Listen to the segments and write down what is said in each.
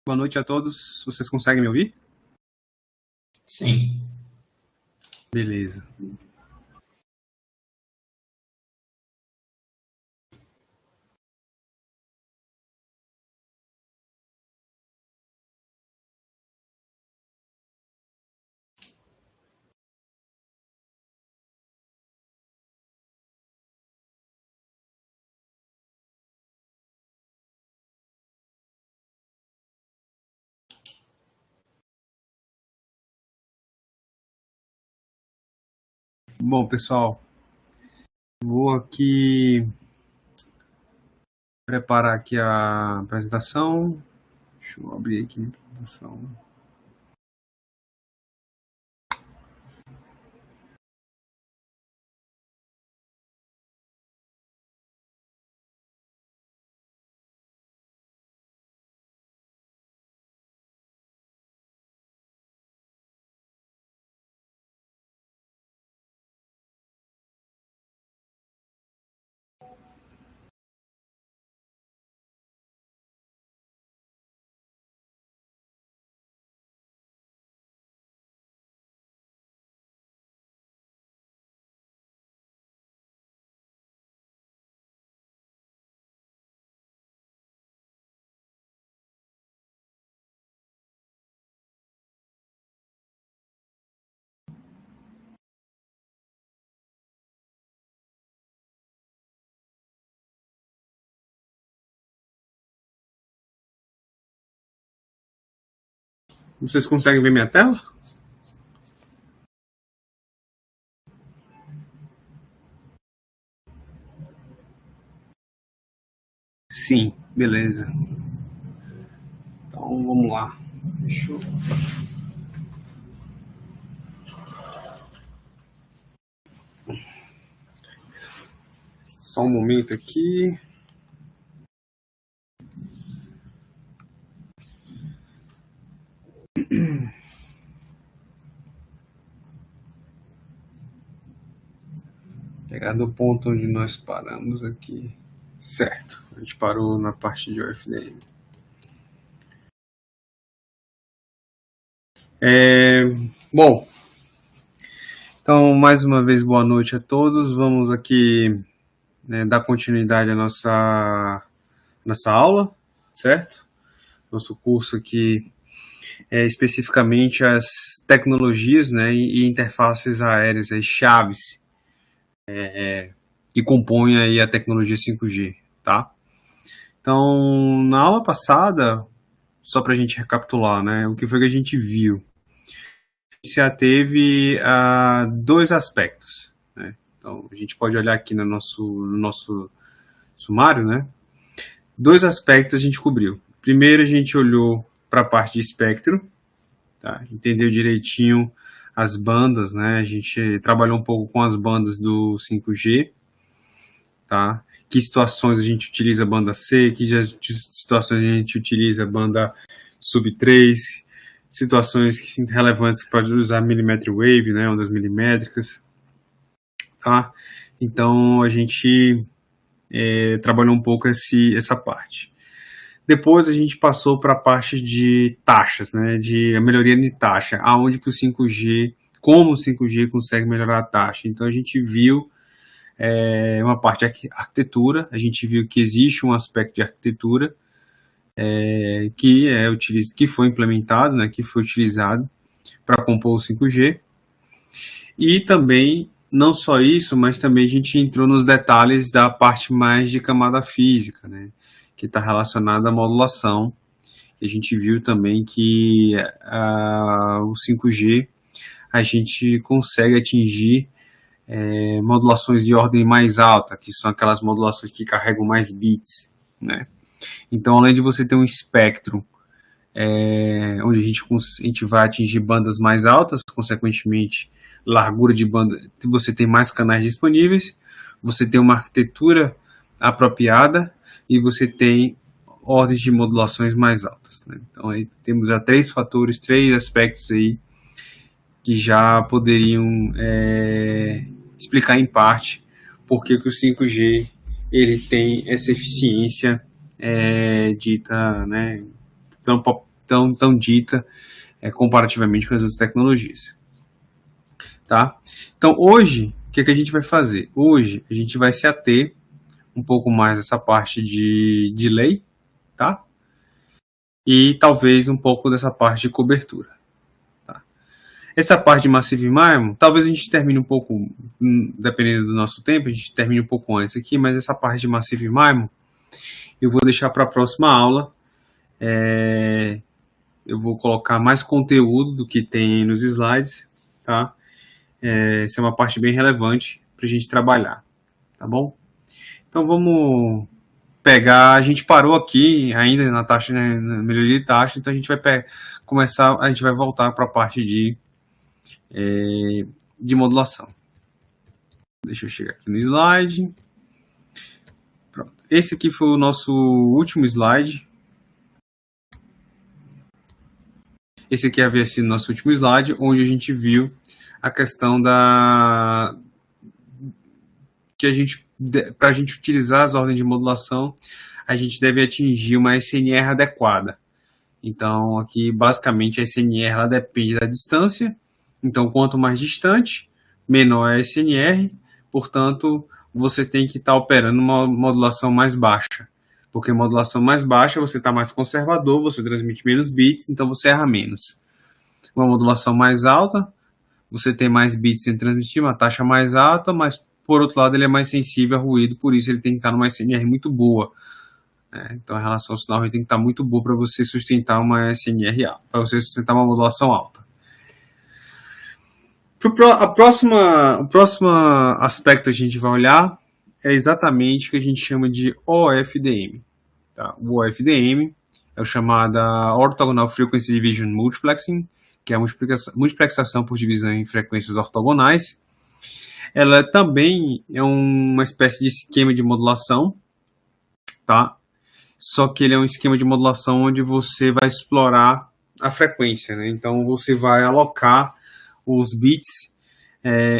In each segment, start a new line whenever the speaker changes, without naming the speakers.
Boa noite a todos. Vocês conseguem me ouvir?
Sim.
Beleza. Bom, pessoal, vou aqui preparar aqui a apresentação. Deixa eu abrir aqui a apresentação. Vocês conseguem ver minha tela? Sim, beleza. Então vamos lá. Deixa eu... Só um momento aqui. Pegar do ponto onde nós paramos aqui. Certo, a gente parou na parte de OFDM. Bom, então mais uma vez boa noite a todos. Vamos aqui dar continuidade à nossa aula, certo? Nosso curso aqui é especificamente as tecnologias, né, e interfaces aéreas, as chaves que compõem aí a tecnologia 5G, tá? Então, na aula passada, só para a gente recapitular, né, o que foi que a gente viu? Se ateve a dois aspectos, né? Então, a gente pode olhar aqui no nosso sumário, né? Dois aspectos a gente cobriu. Primeiro, a gente olhou para a parte de espectro, tá? Entendeu direitinho as bandas, né? A gente trabalhou um pouco com as bandas do 5G, tá? Que situações a gente utiliza a banda C, que situações a gente utiliza a banda sub 3, situações relevantes que pode usar millimetric wave, né? Ondas milimétricas, tá? Então a gente trabalhou um pouco essa parte. Depois a gente passou para a parte de taxas, né, de a melhoria de taxa, aonde que o 5G, como o 5G consegue melhorar a taxa. Então a gente viu uma parte de arquitetura, a gente viu que existe um aspecto de arquitetura que foi implementado, né, que foi utilizado para compor o 5G. E também, não só isso, mas também a gente entrou nos detalhes da parte mais de camada física, né, que está relacionada à modulação. A gente viu também que o 5G a gente consegue atingir modulações de ordem mais alta, que são aquelas modulações que carregam mais bits, né? Então, além de você ter um espectro onde a gente vai atingir bandas mais altas, consequentemente, largura de banda, você tem mais canais disponíveis, você tem uma arquitetura apropriada e você tem ordens de modulações mais altas, né? Então aí temos já três aspectos aí que já poderiam explicar em parte por que o 5G ele tem essa eficiência dita, né, tão dita comparativamente com as outras tecnologias. Tá? Então, hoje, o que a gente vai fazer? Hoje, a gente vai se ater um pouco mais essa parte de delay, tá? E talvez um pouco dessa parte de cobertura. Tá? Essa parte de Massive MIMO, talvez a gente termine um pouco, dependendo do nosso tempo, a gente termine um pouco antes aqui, mas essa parte de Massive MIMO eu vou deixar para a próxima aula. Eu vou colocar mais conteúdo do que tem nos slides, tá? Essa é uma parte bem relevante para a gente trabalhar, tá bom? Então vamos pegar, a gente parou aqui ainda na taxa, né, na melhoria de taxa, então a gente vai a gente vai voltar para a parte de modulação. Deixa eu chegar aqui no slide. Pronto. Esse aqui foi o nosso último slide. Esse aqui havia sido o nosso último slide, onde a gente viu a questão para a gente utilizar as ordens de modulação, a gente deve atingir uma SNR adequada. Então, aqui, basicamente, a SNR ela depende da distância. Então, quanto mais distante, menor é a SNR. Portanto, você tem que estar operando uma modulação mais baixa. Porque modulação mais baixa, você está mais conservador, você transmite menos bits, então você erra menos. Uma modulação mais alta, você tem mais bits sem transmitir, uma taxa mais alta, mas, por outro lado, ele é mais sensível a ruído, por isso ele tem que estar numa SNR muito boa. Então, a relação sinal-ruído tem que estar muito boa para você sustentar uma SNR alta, para você sustentar uma modulação alta. O próximo aspecto que a gente vai olhar é exatamente o que a gente chama de OFDM. Tá? O OFDM é o chamado Orthogonal Frequency Division Multiplexing, que é a multiplexação por divisão em frequências ortogonais. Ela também é uma espécie de esquema de modulação, tá? Só que ele é um esquema de modulação onde você vai explorar a frequência, né? Então você vai alocar os bits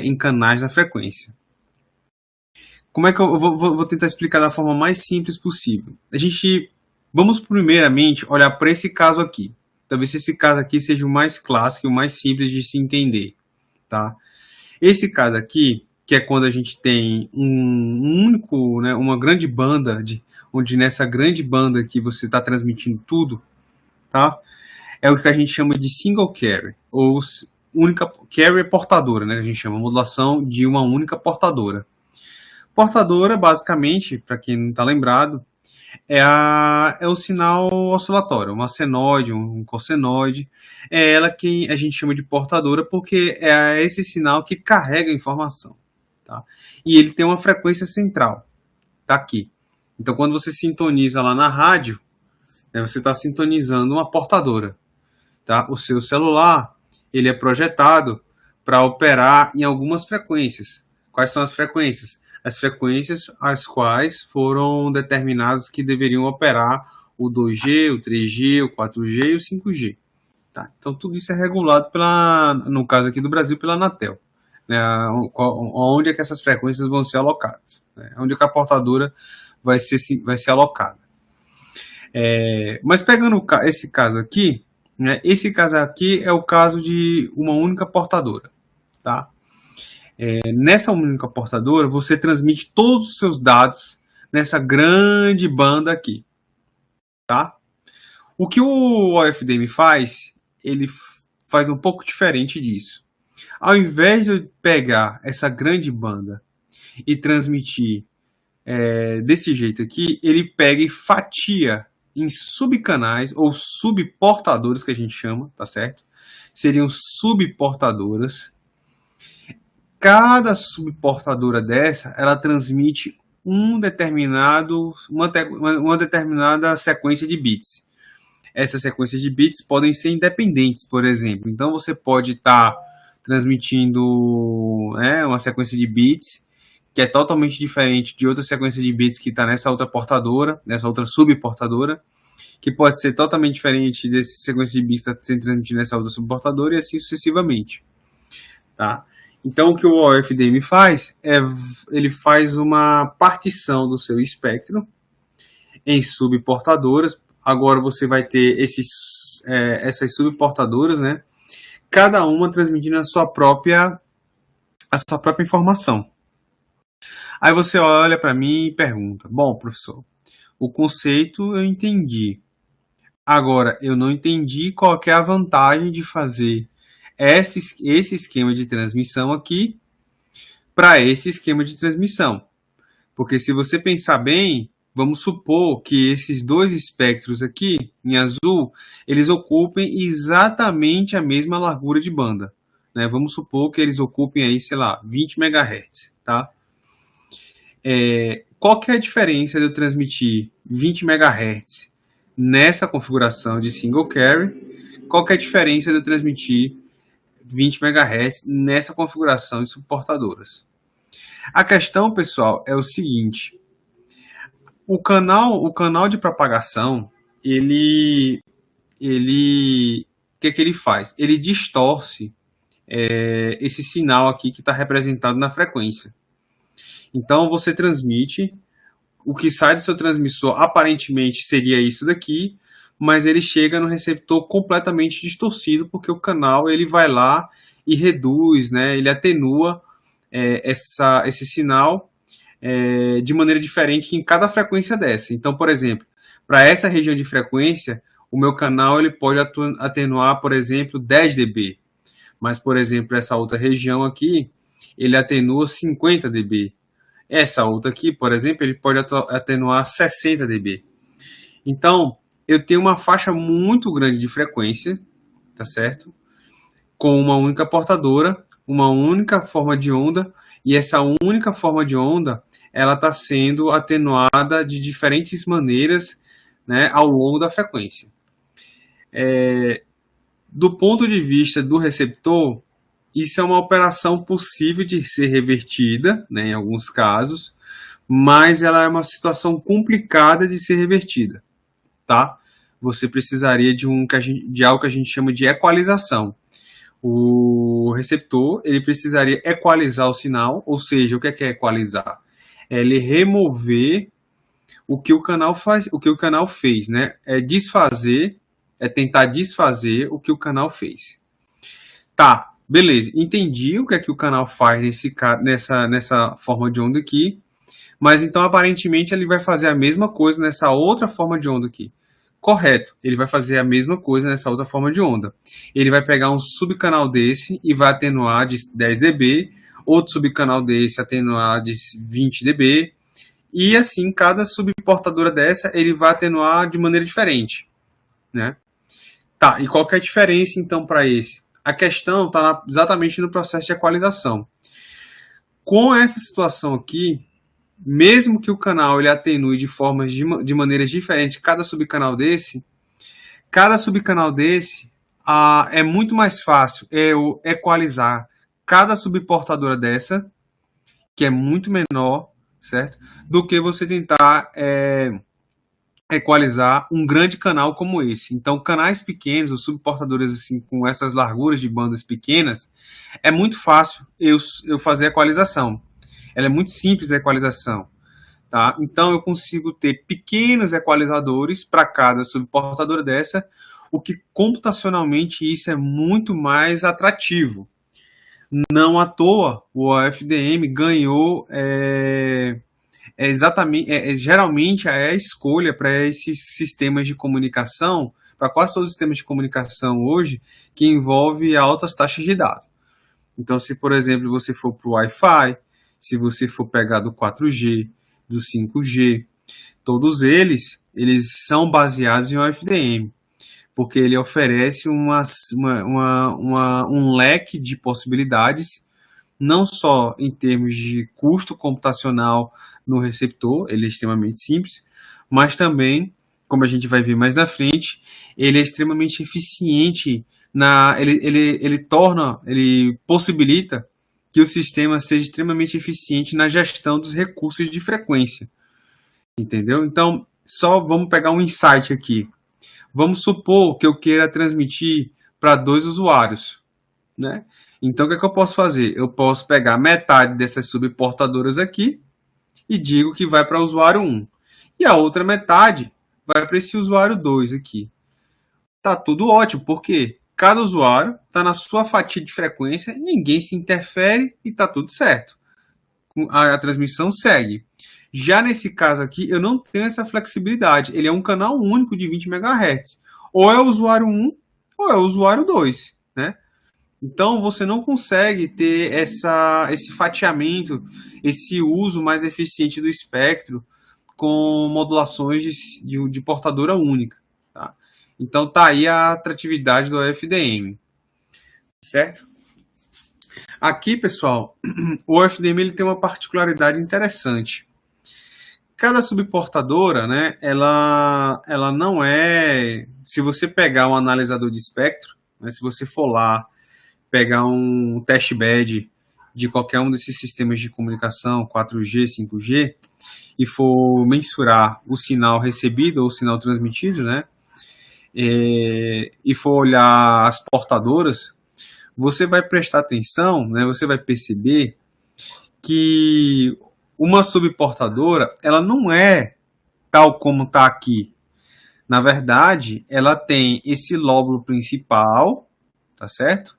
em canais da frequência. Como é que eu vou tentar explicar da forma mais simples possível? Vamos primeiramente olhar para esse caso aqui. Talvez esse caso aqui seja o mais clássico e o mais simples de se entender, tá? Esse caso aqui, que é quando a gente tem uma grande banda, onde nessa grande banda que você está transmitindo tudo, tá? É o que a gente chama de single carrier, ou única carrier portadora, né? A gente chama modulação de uma única portadora. Portadora, basicamente, para quem não está lembrado, é o sinal oscilatório, uma senoide, um cossenoide. É ela que a gente chama de portadora porque é esse sinal que carrega a informação. Tá? E ele tem uma frequência central, tá aqui. Então, quando você sintoniza lá na rádio, você está sintonizando uma portadora. Tá? O seu celular ele é projetado para operar em algumas frequências. Quais são as frequências? As frequências as quais foram determinadas que deveriam operar o 2G, o 3G, o 4G e o 5G. Tá? Então, tudo isso é regulado, no caso aqui do Brasil, pela Anatel. Né? Onde é que essas frequências vão ser alocadas. Né? Onde é que a portadora vai ser alocada. Mas pegando esse caso aqui, né? Esse caso aqui é o caso de uma única portadora. Tá? Nessa única portadora, você transmite todos os seus dados nessa grande banda aqui, tá? O que o OFDM faz, ele faz um pouco diferente disso. Ao invés de pegar essa grande banda e transmitir desse jeito aqui, ele pega e fatia em subcanais ou subportadores, que a gente chama, tá certo? Seriam subportadoras. Cada subportadora dessa, ela transmite uma determinada sequência de bits. Essas sequências de bits podem ser independentes, por exemplo. Então, você pode estar transmitindo uma sequência de bits que é totalmente diferente de outra sequência de bits que está nessa outra portadora, nessa outra subportadora, que pode ser totalmente diferente dessa sequência de bits que está sendo transmitida nessa outra subportadora e assim sucessivamente. Tá? Então, o que o OFDM faz ele faz uma partição do seu espectro em subportadoras. Agora você vai ter essas subportadoras, né? Cada uma transmitindo a sua própria informação. Aí você olha para mim e pergunta: bom, professor, o conceito eu entendi. Agora, eu não entendi qual que é a vantagem de fazer esse esquema de transmissão aqui para esse esquema de transmissão. Porque se você pensar bem, vamos supor que esses dois espectros aqui, em azul, eles ocupem exatamente a mesma largura de banda. Né? Vamos supor que eles ocupem aí, sei lá, 20 MHz, tá? Qual que é a diferença de eu transmitir 20 MHz nessa configuração de single carry? Qual que é a diferença de eu transmitir 20 MHz nessa configuração de subportadoras? A questão, pessoal, é o seguinte: o canal de propagação, o que ele faz? Ele distorce esse sinal aqui que está representado na frequência. Então, você transmite, o que sai do seu transmissor aparentemente seria isso daqui, mas ele chega no receptor completamente distorcido, porque o canal ele vai lá e reduz, né, ele atenua esse sinal de maneira diferente em cada frequência dessa. Então, por exemplo, para essa região de frequência, o meu canal ele pode atenuar, por exemplo, 10 dB. Mas, por exemplo, essa outra região aqui, ele atenua 50 dB. Essa outra aqui, por exemplo, ele pode atenuar 60 dB. Então, eu tenho uma faixa muito grande de frequência, tá certo? Com uma única portadora, uma única forma de onda, e essa única forma de onda, ela está sendo atenuada de diferentes maneiras, né, ao longo da frequência. Do ponto de vista do receptor, isso é uma operação possível de ser revertida, né, em alguns casos, mas ela é uma situação complicada de ser revertida, tá? Você precisaria de algo que a gente chama de equalização. O receptor ele precisaria equalizar o sinal, ou seja, o que é equalizar? É ele remover o que o canal fez, né? Tentar desfazer o que o canal fez. Tá, beleza, entendi o que é que o canal faz nessa forma de onda aqui, mas então aparentemente ele vai fazer a mesma coisa nessa outra forma de onda aqui. Correto, ele vai fazer a mesma coisa nessa outra forma de onda. Ele vai pegar um subcanal desse e vai atenuar de 10 dB, outro subcanal desse atenuar de 20 dB, e assim, cada subportadora dessa ele vai atenuar de maneira diferente, né? Tá, e qual que é a diferença então para esse? A questão está exatamente no processo de equalização. Com essa situação aqui, mesmo que o canal ele atenue de maneiras diferentes cada subcanal desse é muito mais fácil eu equalizar cada subportadora dessa, que é muito menor, certo? Do que você tentar equalizar um grande canal como esse. Então, canais pequenos, os subportadores assim, com essas larguras de bandas pequenas, é muito fácil eu fazer a equalização. Ela é muito simples a equalização. Tá? Então, eu consigo ter pequenos equalizadores para cada subportadora dessa, o que computacionalmente isso é muito mais atrativo. Não à toa, o FDM ganhou geralmente é a escolha para esses sistemas de comunicação, para quase todos os sistemas de comunicação hoje, que envolve altas taxas de dados. Então, se, por exemplo, você for para o Wi-Fi, se você for pegar do 4G, do 5G, todos eles são baseados em OFDM, porque ele oferece um leque de possibilidades, não só em termos de custo computacional no receptor, ele é extremamente simples, mas também, como a gente vai ver mais na frente, ele é extremamente eficiente, ele possibilita que o sistema seja extremamente eficiente na gestão dos recursos de frequência. Entendeu? Então, só vamos pegar um insight aqui. Vamos supor que eu queira transmitir para 2 usuários, né? Então, o que é que eu posso fazer? Eu posso pegar metade dessas subportadoras aqui e digo que vai para o usuário 1. E a outra metade vai para esse usuário 2 aqui. tá tudo ótimo, porque cada usuário está na sua fatia de frequência, ninguém se interfere e tá tudo certo. A transmissão segue. Já nesse caso aqui, eu não tenho essa flexibilidade. Ele é um canal único de 20 MHz. Ou é o usuário 1, ou é o usuário 2, né? Então, você não consegue ter esse fatiamento, esse uso mais eficiente do espectro com modulações de portadora única. Tá? Então, tá aí a atratividade do FDM. Certo? Aqui, pessoal, o FDM ele tem uma particularidade interessante. Cada subportadora, né, ela não é... Se você pegar um analisador de espectro, né, se você for lá pegar um testbed de qualquer um desses sistemas de comunicação, 4G, 5G, e for mensurar o sinal recebido ou o sinal transmitido, né, e for olhar as portadoras, você vai prestar atenção, né, você vai perceber que uma subportadora, ela não é tal como está aqui. Na verdade, ela tem esse lóbulo principal, tá certo?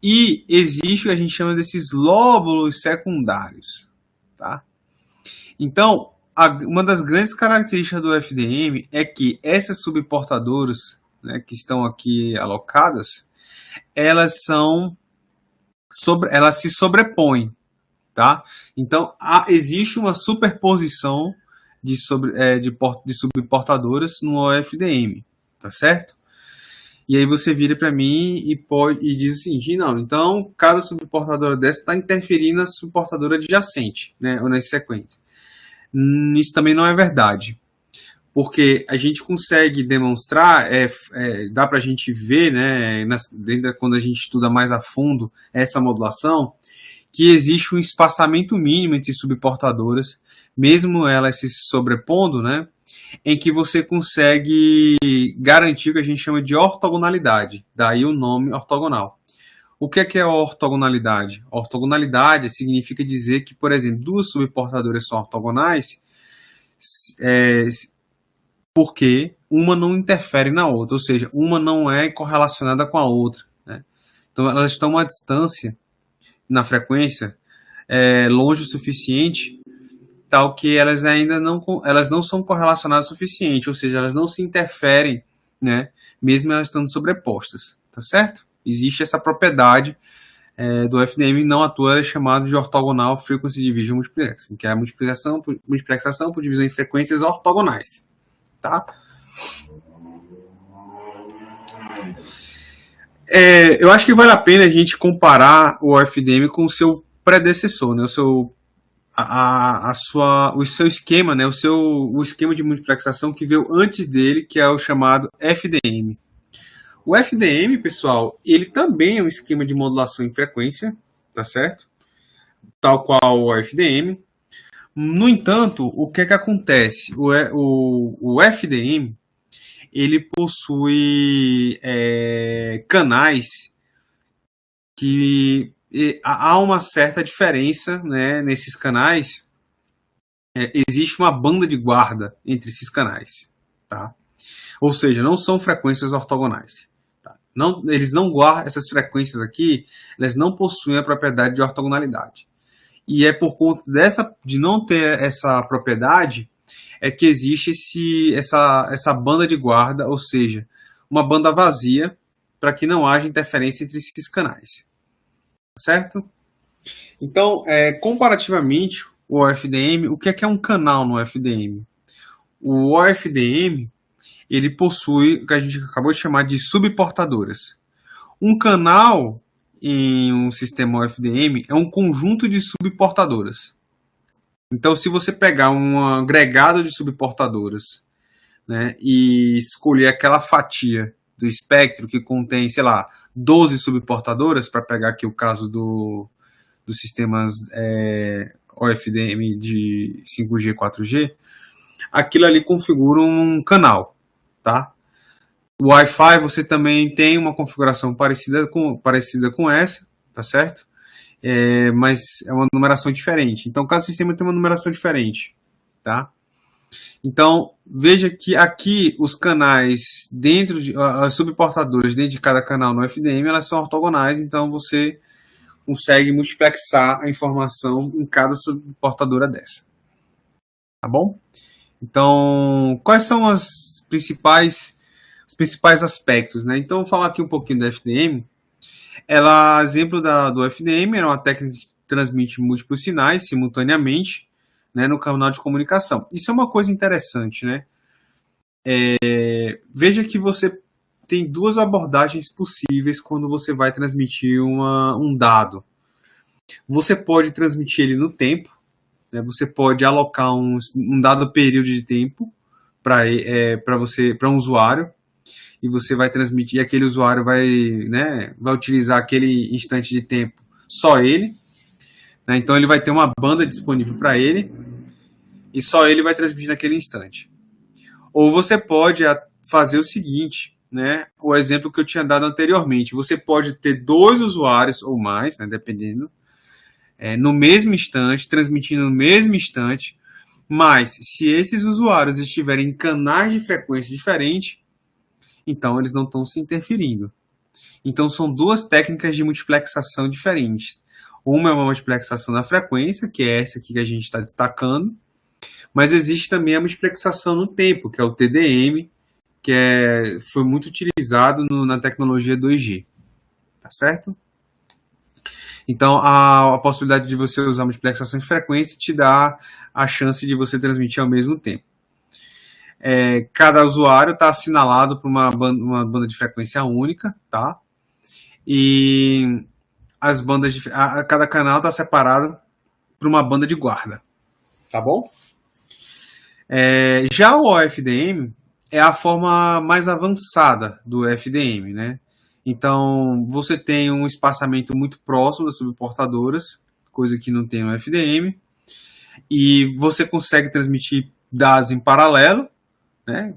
E existe o que a gente chama desses lóbulos secundários, tá? Então, uma das grandes características do FDM é que essas subportadoras, né, que estão aqui alocadas, elas se sobrepõem, tá? Então, existe uma superposição de subportadoras no OFDM, tá certo? E aí você vira para mim e diz o seguinte, não, então cada subportadora dessa está interferindo na subportadora adjacente, né, ou na sequência. Isso também não é verdade, porque a gente consegue demonstrar, dá para a gente ver, né, quando a gente estuda mais a fundo essa modulação, que existe um espaçamento mínimo entre subportadoras, mesmo elas se sobrepondo, né, em que você consegue garantir o que a gente chama de ortogonalidade, daí o nome ortogonal. O que é a ortogonalidade? Ortogonalidade significa dizer que, por exemplo, duas subportadoras são ortogonais porque uma não interfere na outra, ou seja, uma não é correlacionada com a outra, né? Então elas estão a uma distância na frequência longe o suficiente, tal que elas ainda não são correlacionadas o suficiente, ou seja, elas não se interferem, né, mesmo elas estando sobrepostas, tá certo? Existe essa propriedade do FDM, não à toa é chamado de Orthogonal Frequency Division Multiplexing, que é a multiplexação por divisão em frequências ortogonais, tá? Eu acho que vale a pena a gente comparar o FDM com o seu predecessor, né, o seu esquema, né, o esquema de multiplexação que veio antes dele, que é o chamado FDM. O FDM, pessoal, ele também é um esquema de modulação em frequência, tá certo? Tal qual o FDM. No entanto, o que acontece? O FDM, ele possui canais que há uma certa diferença, né, nesses canais. Existe uma banda de guarda entre esses canais, tá? Ou seja, não são frequências ortogonais. Tá? Eles não guardam essas frequências aqui, elas não possuem a propriedade de ortogonalidade. E é por conta de não ter essa propriedade que existe essa banda de guarda, ou seja, uma banda vazia para que não haja interferência entre esses canais. Certo? Então, comparativamente, o OFDM, o que é um canal no OFDM? O OFDM, ele possui o que a gente acabou de chamar de subportadoras. Um canal em um sistema OFDM é um conjunto de subportadoras. Então, se você pegar um agregado de subportadoras, né, e escolher aquela fatia do espectro que contém, sei lá, 12 subportadoras, para pegar aqui o caso dos sistemas OFDM de 5G, 4G, aquilo ali configura um canal, tá? O Wi-Fi você também tem uma configuração parecida com essa, tá certo? Mas é uma numeração diferente. Então, cada sistema tem uma numeração diferente, tá? Então, veja que aqui os canais dentro de as subportadoras dentro de cada canal no FDM, elas são ortogonais, então você consegue multiplexar a informação em cada subportadora dessa. Tá bom? Então, quais são os principais aspectos, né? Então, vou falar aqui um pouquinho do FDM. Ela, exemplo do FDM, era uma técnica que transmite múltiplos sinais simultaneamente, né, no canal de comunicação. Isso é uma coisa interessante, né? Veja que você tem duas abordagens possíveis quando você vai transmitir um dado. Você pode transmitir ele no tempo, né? Você pode alocar um dado período de tempo para um usuário, e você vai transmitir, e aquele usuário vai utilizar aquele instante de tempo só ele, né? Então ele vai ter uma banda disponível para ele e só ele vai transmitir naquele instante. Ou você pode fazer o seguinte, né? O exemplo que eu tinha dado anteriormente. Você pode ter dois usuários ou mais, né? Dependendo, no mesmo instante, transmitindo no mesmo instante, mas se esses usuários estiverem em canais de frequência diferentes, então eles não estão se interferindo. Então são duas técnicas de multiplexação diferentes. Uma é uma multiplexação na frequência, que é essa aqui que a gente está destacando, mas existe também a multiplexação no tempo, que é o TDM, que foi muito utilizado na tecnologia 2G. Tá certo? Então, a possibilidade de você usar multiplexação de frequência te dá a chance de você transmitir ao mesmo tempo. Cada usuário está assinalado por uma banda de frequência única, tá? E as bandas cada canal está separado por uma banda de guarda, tá bom? Já o OFDM é a forma mais avançada do FDM, né? Então, você tem um espaçamento muito próximo das subportadoras, coisa que não tem no FDM, e você consegue transmitir dados em paralelo, né?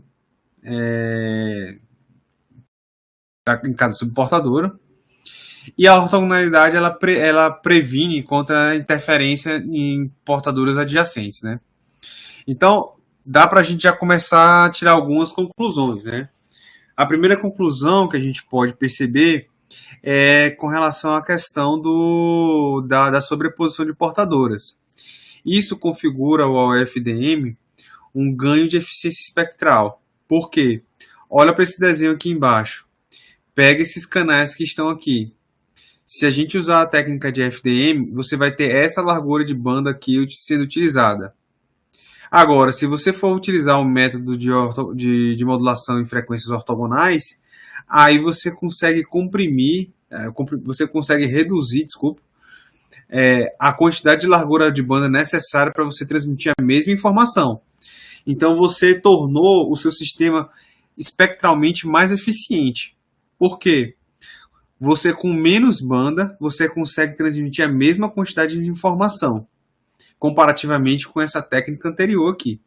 Em cada subportadora. E a ortogonalidade ela previne contra a interferência em portadoras adjacentes, né? Então, dá para a gente já começar a tirar algumas conclusões, né? A primeira conclusão que a gente pode perceber é com relação à questão da sobreposição de portadoras. Isso configura o OFDM um ganho de eficiência espectral. Por quê? Olha para esse desenho aqui embaixo. Pega esses canais que estão aqui. Se a gente usar a técnica de FDM, você vai ter essa largura de banda aqui sendo utilizada. Agora, se você for utilizar o método de modulação em frequências ortogonais, aí você consegue você consegue reduzir, a quantidade de largura de banda necessária para você transmitir a mesma informação. Então, você tornou o seu sistema espectralmente mais eficiente. Por quê? Você, com menos banda, você consegue transmitir a mesma quantidade de informação, comparativamente com essa técnica anterior aqui.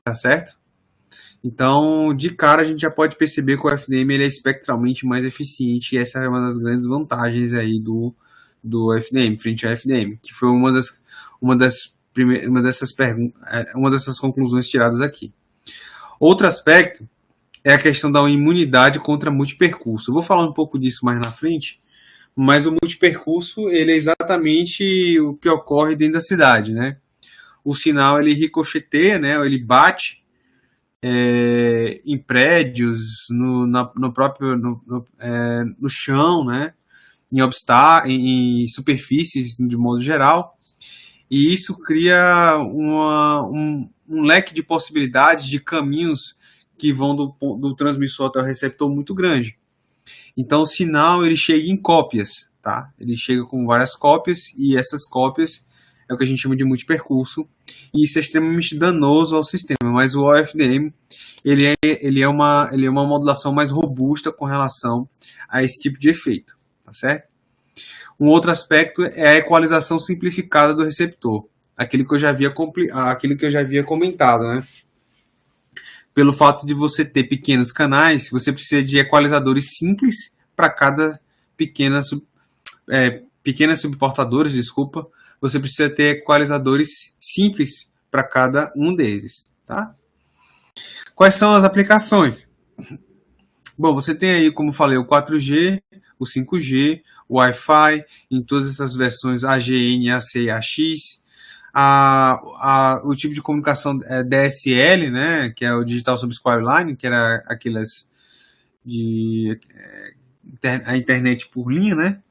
Tá certo? Então, de cara, a gente já pode perceber que o FDM ele é espectralmente mais eficiente, e essa é uma das grandes vantagens aí do FDM, frente ao FDM, que foi uma dessas conclusões tiradas aqui. Outro aspecto é a questão da imunidade contra multipercurso. Eu vou falar um pouco disso mais na frente, mas o multipercurso ele é exatamente o que ocorre dentro da cidade, né? O sinal ele ricocheteia, né? Ele bate em prédios, no chão, né? Em superfícies de modo geral, e isso cria um leque de possibilidades de caminhos que vão do transmissor até o receptor muito grande. Então o sinal ele chega em cópias, tá? Ele chega com várias cópias, e essas cópias é o que a gente chama de multipercurso, e isso é extremamente danoso ao sistema. Mas o OFDM ele é uma modulação mais robusta com relação a esse tipo de efeito, tá certo? Um outro aspecto é a equalização simplificada do receptor, aquilo que eu já havia comentado, né? Pelo fato de você ter pequenos canais, você precisa de equalizadores simples para cada pequenas subportadoras, você precisa ter equalizadores simples para cada um deles, tá? Quais são as aplicações? Bom, você tem aí, como falei, o 4G, o 5G, o Wi-Fi, em todas essas versões AGN, AC e AX. O tipo de comunicação DSL, né, que é o Digital Subscriber Line, que era aquelas de a internet por linha, né?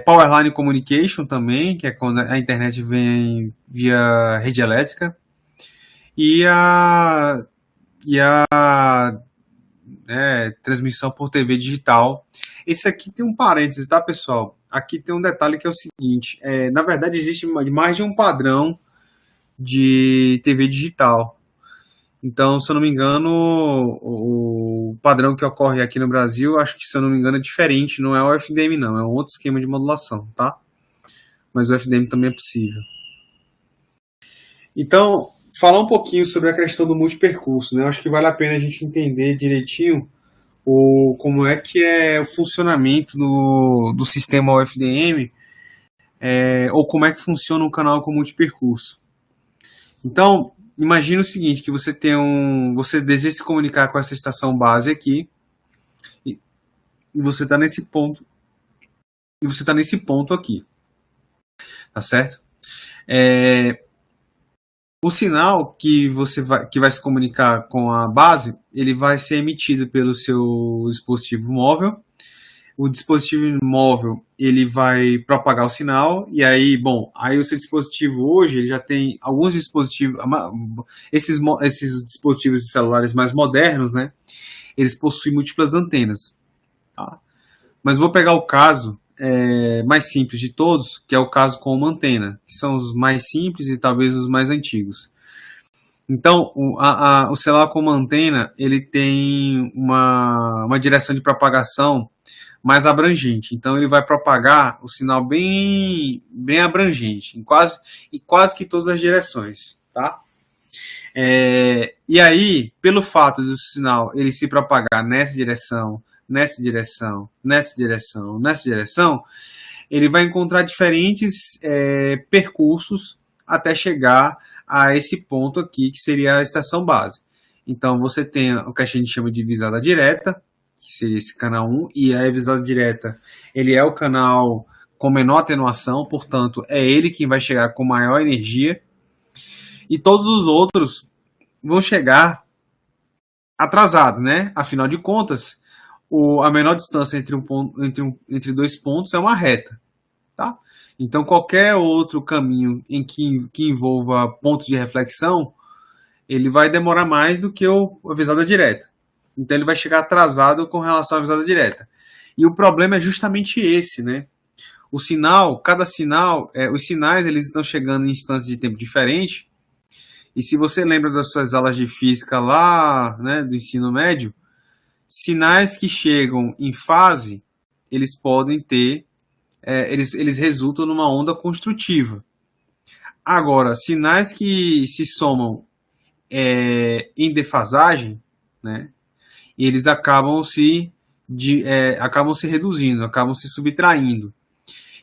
Powerline Communication também, que é quando a internet vem via rede elétrica. E a transmissão por TV digital. Esse aqui tem um parêntese, tá, pessoal? Aqui tem um detalhe que é o seguinte: na verdade, existe mais de um padrão de TV digital. Então, se eu não me engano, o padrão que ocorre aqui no Brasil, acho que, se eu não me engano, é diferente. Não é o FDM, não. É um outro esquema de modulação, tá? Mas o FDM também é possível. Então, falar um pouquinho sobre a questão do multipercurso, né? Eu acho que vale a pena a gente entender direitinho como é que é o funcionamento do sistema UFDM, ou como é que funciona um canal com multipercurso. Então, imagine o seguinte, que você deseja se comunicar com essa estação base aqui, e você está nesse ponto, aqui, tá certo? O sinal que vai se comunicar com a base, ele vai ser emitido pelo seu dispositivo móvel. O dispositivo móvel, ele vai propagar o sinal, e aí, aí o seu dispositivo hoje, ele já tem alguns dispositivos, esses dispositivos celulares mais modernos, né, eles possuem múltiplas antenas, tá? Mas vou pegar o caso mais simples de todos, que é o caso com uma antena, que são os mais simples e talvez os mais antigos. Então, o celular com uma antena, ele tem uma direção de propagação mais abrangente. Então, ele vai propagar o sinal bem abrangente, em quase que todas as direções, tá? E aí, pelo fato do sinal ele se propagar nessa direção, nessa direção, nessa direção, nessa direção, ele vai encontrar diferentes percursos até chegar a esse ponto aqui, que seria a estação base. Então, você tem o que a gente chama de visada direta, que seria esse canal 1, e a visada direta, ele é o canal com menor atenuação, portanto, é ele quem vai chegar com maior energia, e todos os outros vão chegar atrasados, né? Afinal de contas, a menor distância entre dois pontos é uma reta, tá? Então, qualquer outro caminho em que envolva pontos de reflexão, ele vai demorar mais do que a visada direta. Então, ele vai chegar atrasado com relação à visada direta. E o problema é justamente esse, né? Os sinais, eles estão chegando em instâncias de tempo diferentes. E se você lembra das suas aulas de física lá, né, do ensino médio, sinais que chegam em fase, eles podem ter eles resultam numa onda construtiva. Agora, sinais que se somam em defasagem, né, eles acabam se reduzindo, acabam se subtraindo.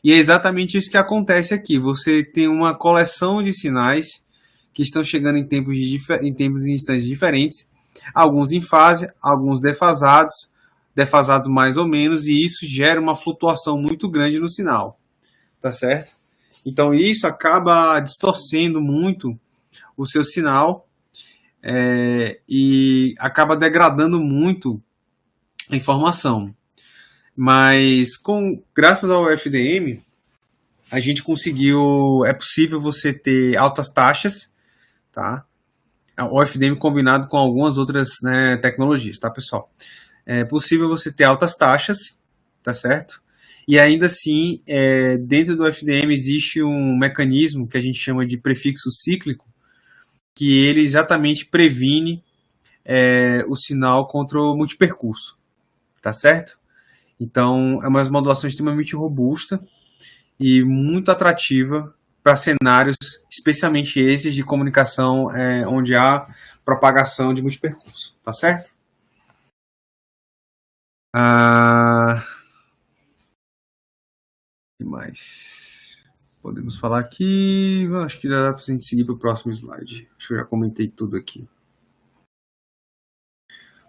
E é exatamente isso que acontece aqui. Você tem uma coleção de sinais que estão chegando em tempos e instantes diferentes, alguns em fase, alguns defasados mais ou menos, e isso gera uma flutuação muito grande no sinal, tá certo? Então isso acaba distorcendo muito o seu sinal e acaba degradando muito a informação. Mas graças ao FDM, a gente conseguiu, é possível você ter altas taxas, tá? O FDM combinado com algumas outras, né, tecnologias, tá, pessoal? É possível você ter altas taxas, tá certo? E ainda assim, dentro do FDM existe um mecanismo que a gente chama de prefixo cíclico, que ele exatamente previne o sinal contra o multipercurso, tá certo? Então, é uma modulação extremamente robusta e muito atrativa para cenários, especialmente esses de comunicação onde há propagação de multipercurso, tá certo? Que mais? Podemos falar aqui. Acho que já dá para a gente seguir para o próximo slide. Acho que eu já comentei tudo aqui.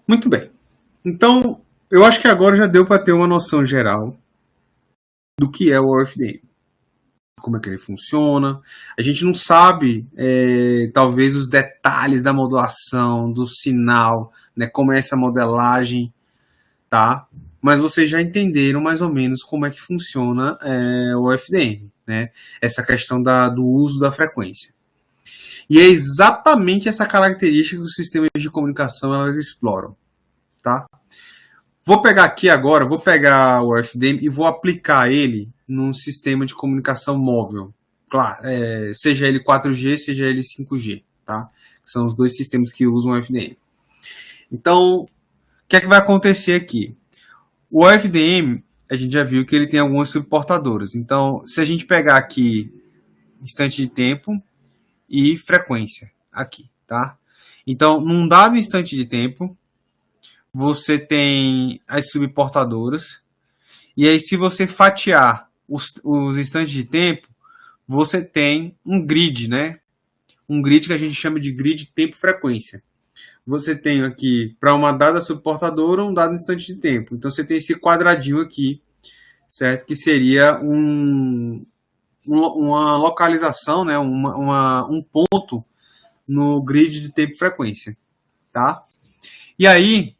Muito bem. Então, eu acho que agora já deu para ter uma noção geral do que é o OFDM. Como é que ele funciona. A gente não sabe, talvez, os detalhes da modulação, do sinal, né, como é essa modelagem, tá? Mas vocês já entenderam mais ou menos como é que funciona o FDM, né? Essa questão do uso da frequência. E é exatamente essa característica que os sistemas de comunicação elas exploram, tá? Vou pegar aqui agora, vou pegar o FDM e vou aplicar ele num sistema de comunicação móvel, claro, seja ele 4G, seja ele 5G, tá? São os dois sistemas que usam o FDM. Então, o que é que vai acontecer aqui? O FDM, a gente já viu que ele tem algumas subportadoras. Então, se a gente pegar aqui instante de tempo e frequência, aqui, tá? Então, num dado instante de tempo, você tem as subportadoras. E aí, se você fatiar os instantes de tempo, você tem um grid, né? Um grid que a gente chama de grid tempo-frequência. Você tem aqui, para uma dada subportadora, um dado instante de tempo. Então, você tem esse quadradinho aqui, certo? Que seria uma localização, né? Um ponto no grid de tempo e frequência, tá? E aí,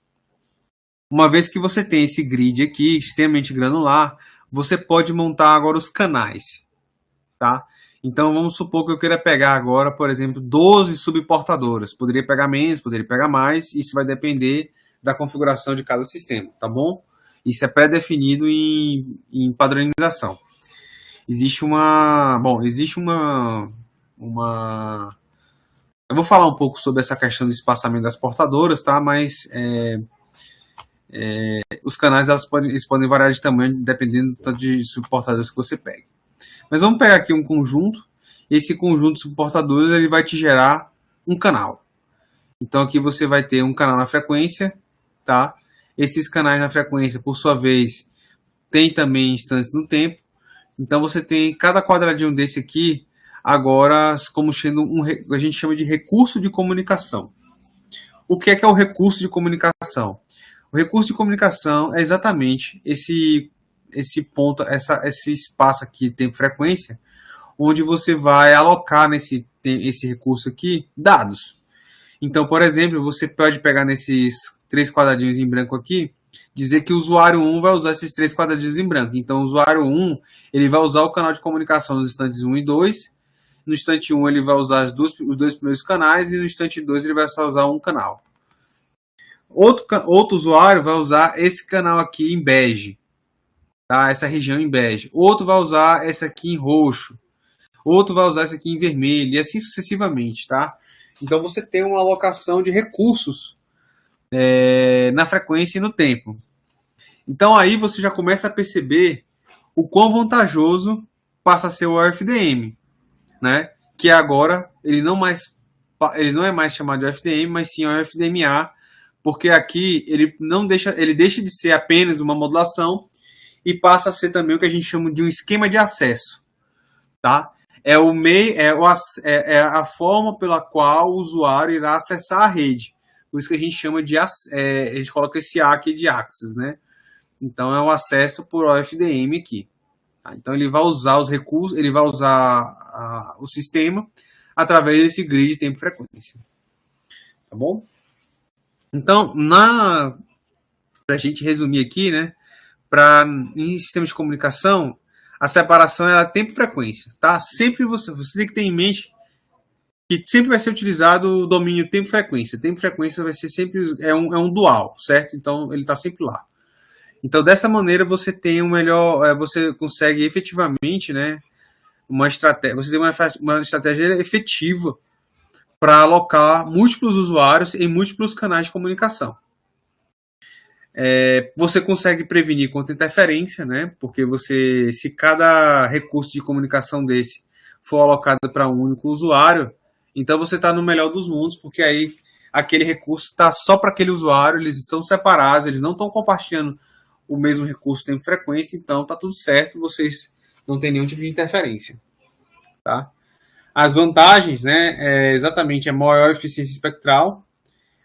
uma vez que você tem esse grid aqui, extremamente granular, você pode montar agora os canais, tá? Então, vamos supor que eu queira pegar agora, por exemplo, 12 subportadoras. Poderia pegar menos, poderia pegar mais. Isso vai depender da configuração de cada sistema, tá bom? Isso é pré-definido em padronização. Existe uma... Eu vou falar um pouco sobre essa questão do espaçamento das portadoras, tá? Mas os canais eles podem variar de tamanho dependendo do tanto de subportadoras que você pegue. Mas vamos pegar aqui um conjunto. Esse conjunto de subportadores ele vai te gerar um canal. Então aqui você vai ter um canal na frequência, tá? Esses canais na frequência, por sua vez, tem também instâncias no tempo. Então você tem cada quadradinho desse aqui agora como sendo a gente chama de recurso de comunicação. O que é o recurso de comunicação? O recurso de comunicação é exatamente esse ponto, esse espaço aqui, tempo-frequência, onde você vai alocar esse recurso aqui dados. Então, por exemplo, você pode pegar nesses 3 quadradinhos em branco aqui, dizer que o usuário 1 vai usar esses 3 quadradinhos em branco. Então, o usuário 1 ele vai usar o canal de comunicação nos instantes 1 e 2. No instante 1 ele vai usar os dois primeiros canais e no instante 2 ele vai só usar um canal. Outro usuário vai usar esse canal aqui em bege, tá? Essa região em bege. Outro vai usar essa aqui em roxo. Outro vai usar esse aqui em vermelho e assim sucessivamente, tá? Então você tem uma alocação de recursos na frequência e no tempo. Então aí você já começa a perceber o quão vantajoso passa a ser o FDM, né? Que agora ele não é mais chamado de FDM, mas sim o FDMA, porque aqui ele deixa de ser apenas uma modulação e passa a ser também o que a gente chama de um esquema de acesso, tá? É a forma pela qual o usuário irá acessar a rede. Por isso que a gente chama de a gente coloca esse A aqui de access, né? Então é o acesso por OFDM aqui. Tá? Então ele vai usar os recursos, ele vai usar o sistema através desse grid de tempo e frequência. Tá bom? Então, para a gente resumir aqui, né? Em sistemas de comunicação, a separação é tempo e frequência, tá? Sempre você tem que ter em mente que sempre vai ser utilizado o domínio tempo e frequência. Tempo e frequência vai ser sempre um dual, certo? Então ele está sempre lá. Então dessa maneira você tem você consegue efetivamente, né? Você tem uma estratégia efetiva para alocar múltiplos usuários em múltiplos canais de comunicação. Você consegue prevenir contra interferência, né? Porque se cada recurso de comunicação desse for alocado para um único usuário, então você está no melhor dos mundos, porque aí aquele recurso está só para aquele usuário, eles estão separados, eles não estão compartilhando o mesmo recurso tempo e frequência, então está tudo certo, vocês não têm nenhum tipo de interferência. tá? As vantagens, né, é exatamente a maior eficiência espectral,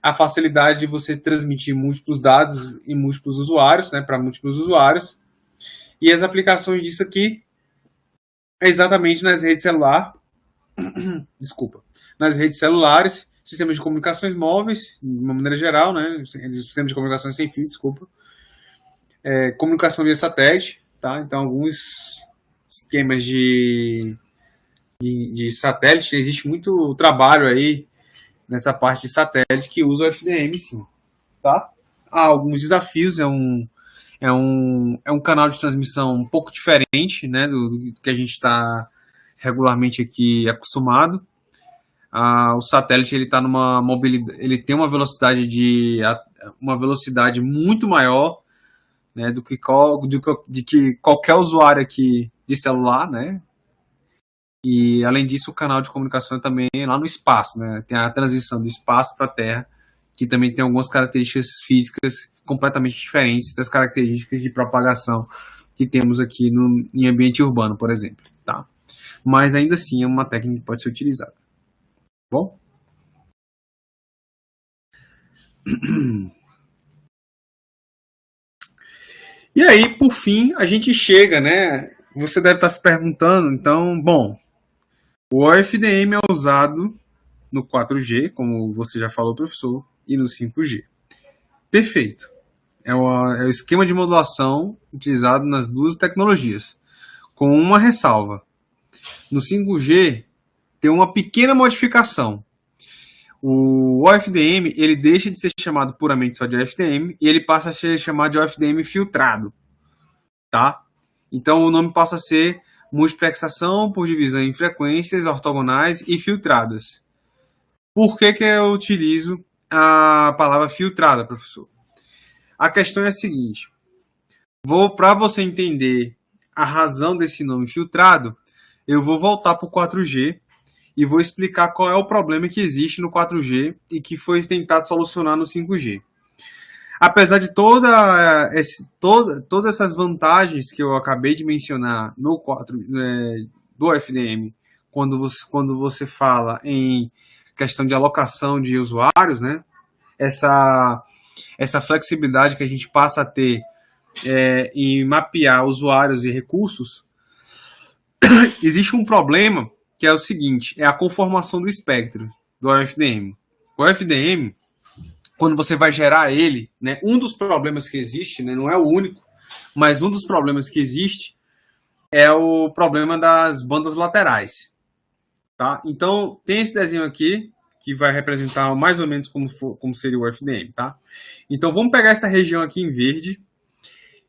a facilidade de você transmitir múltiplos dados em múltiplos usuários, né, para múltiplos usuários, e as aplicações disso aqui é exatamente nas redes celular, desculpa, nas redes celulares, sistemas de comunicações móveis, de uma maneira geral, né, sistemas de comunicações sem fio, desculpa, comunicação via satélite, tá? Então alguns esquemas de satélite, existe muito trabalho aí nessa parte de satélite que usa o FDM, sim, tá? Há alguns desafios, é um canal de transmissão um pouco diferente, né, do que a gente está regularmente aqui acostumado. O satélite ele tá numa mobilidade, ele tem uma velocidade muito maior, né, de que qualquer usuário aqui de celular, né? E além disso, o canal de comunicação também é lá no espaço, né? Tem a transição do espaço para a Terra, que também tem algumas características físicas completamente diferentes das características de propagação que temos aqui em ambiente urbano, por exemplo, tá? Mas ainda assim é uma técnica que pode ser utilizada. Bom? E aí, por fim, a gente chega, né? Você deve estar se perguntando, então, bom, o OFDM é usado no 4G, como você já falou, professor, e no 5G. Perfeito. É o esquema de modulação utilizado nas duas tecnologias, com uma ressalva. No 5G, tem uma pequena modificação. O OFDM ele deixa de ser chamado puramente só de OFDM e ele passa a ser chamado de OFDM filtrado, tá? Então o nome passa a ser multiplexação por divisão em frequências ortogonais e filtradas. Por que eu utilizo a palavra filtrada, professor? A questão é a seguinte: para você entender a razão desse nome filtrado, eu vou voltar para o 4G e vou explicar qual é o problema que existe no 4G e que foi tentado solucionar no 5G. Apesar de todas essas vantagens que eu acabei de mencionar no 4, do FDM, quando você fala em questão de alocação de usuários, né? Essa flexibilidade que a gente passa a ter em mapear usuários e recursos, existe um problema que é o seguinte, é a conformação do espectro do OFDM. O OFDM, quando você vai gerar ele, né, um dos problemas que existe, né, não é o único, mas um dos problemas que existe é o problema das bandas laterais. Tá? Então, tem esse desenho aqui, que vai representar mais ou menos como seria o FDM. Tá? Então, vamos pegar essa região aqui em verde.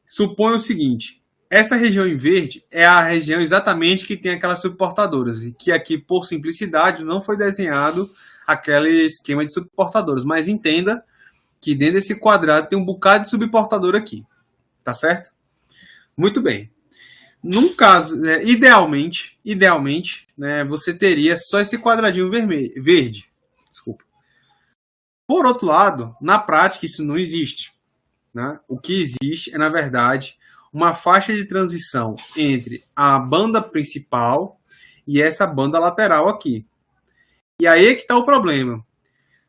Suponha o seguinte, essa região em verde é a região exatamente que tem aquelas subportadoras, e que aqui, por simplicidade, não foi desenhado aquele esquema de subportadoras, mas entenda que dentro desse quadrado tem um bocado de subportador aqui, tá certo? Muito bem. Num caso, idealmente, né, você teria só esse quadradinho verde. Desculpa. Por outro lado, na prática isso não existe. Né? O que existe é, na verdade, uma faixa de transição entre a banda principal e essa banda lateral aqui. E aí é que está o problema.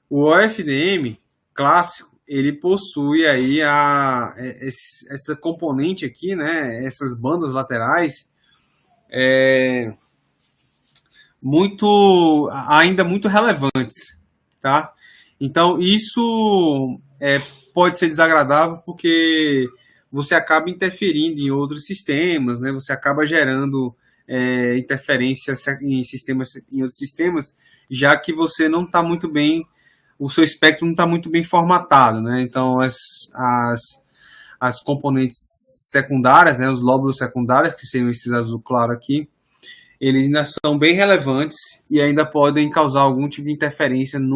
O OFDM clássico, ele possui aí essa componente aqui, né, essas bandas laterais, ainda muito relevantes, tá? Então, isso pode ser desagradável porque você acaba interferindo em outros sistemas, né? Você acaba gerando interferência em outros sistemas, já que você não está muito bem, o seu espectro não está muito bem formatado, né? Então as componentes secundárias, né? Os lóbulos secundários, que seriam esses azul claro aqui, eles ainda são bem relevantes e ainda podem causar algum tipo de interferência em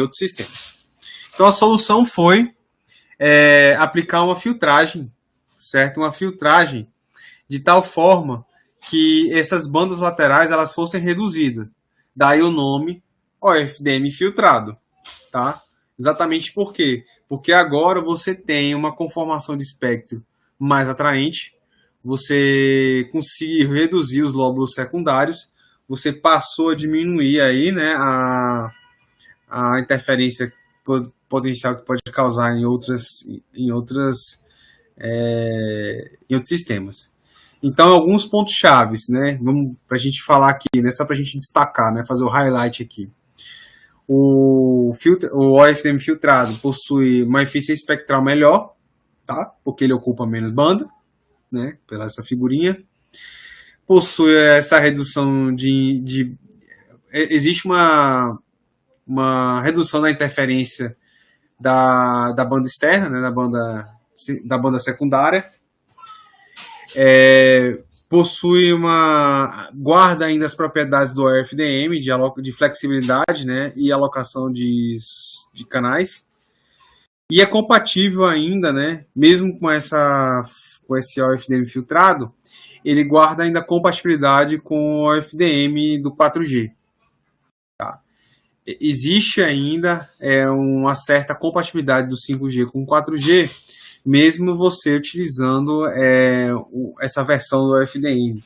outros sistemas. Então a solução foi aplicar uma filtragem, certo? Uma filtragem de tal forma que essas bandas laterais elas fossem reduzidas. Daí o nome OFDM filtrado, tá? Exatamente por quê? Porque agora você tem uma conformação de espectro mais atraente, você conseguiu reduzir os lóbulos secundários, você passou a diminuir aí, né, a interferência potencial que pode causar em outras em outros sistemas. Então, alguns pontos chaves, né? Vamos para a gente falar aqui, né? Só para a gente destacar, né? Fazer o highlight aqui. O OFDM filtrado possui uma eficiência espectral melhor, tá? Porque ele ocupa menos banda, né? Pela essa figurinha. Possui essa redução existe uma redução da interferência da banda externa, né? Da banda secundária. Possui guarda ainda as propriedades do OFDM de flexibilidade, né, e alocação de canais, e é compatível ainda, né, mesmo com esse OFDM filtrado, ele guarda ainda compatibilidade com o OFDM do 4G. Tá? Existe ainda uma certa compatibilidade do 5G com o 4G, mesmo você utilizando essa versão do FDM,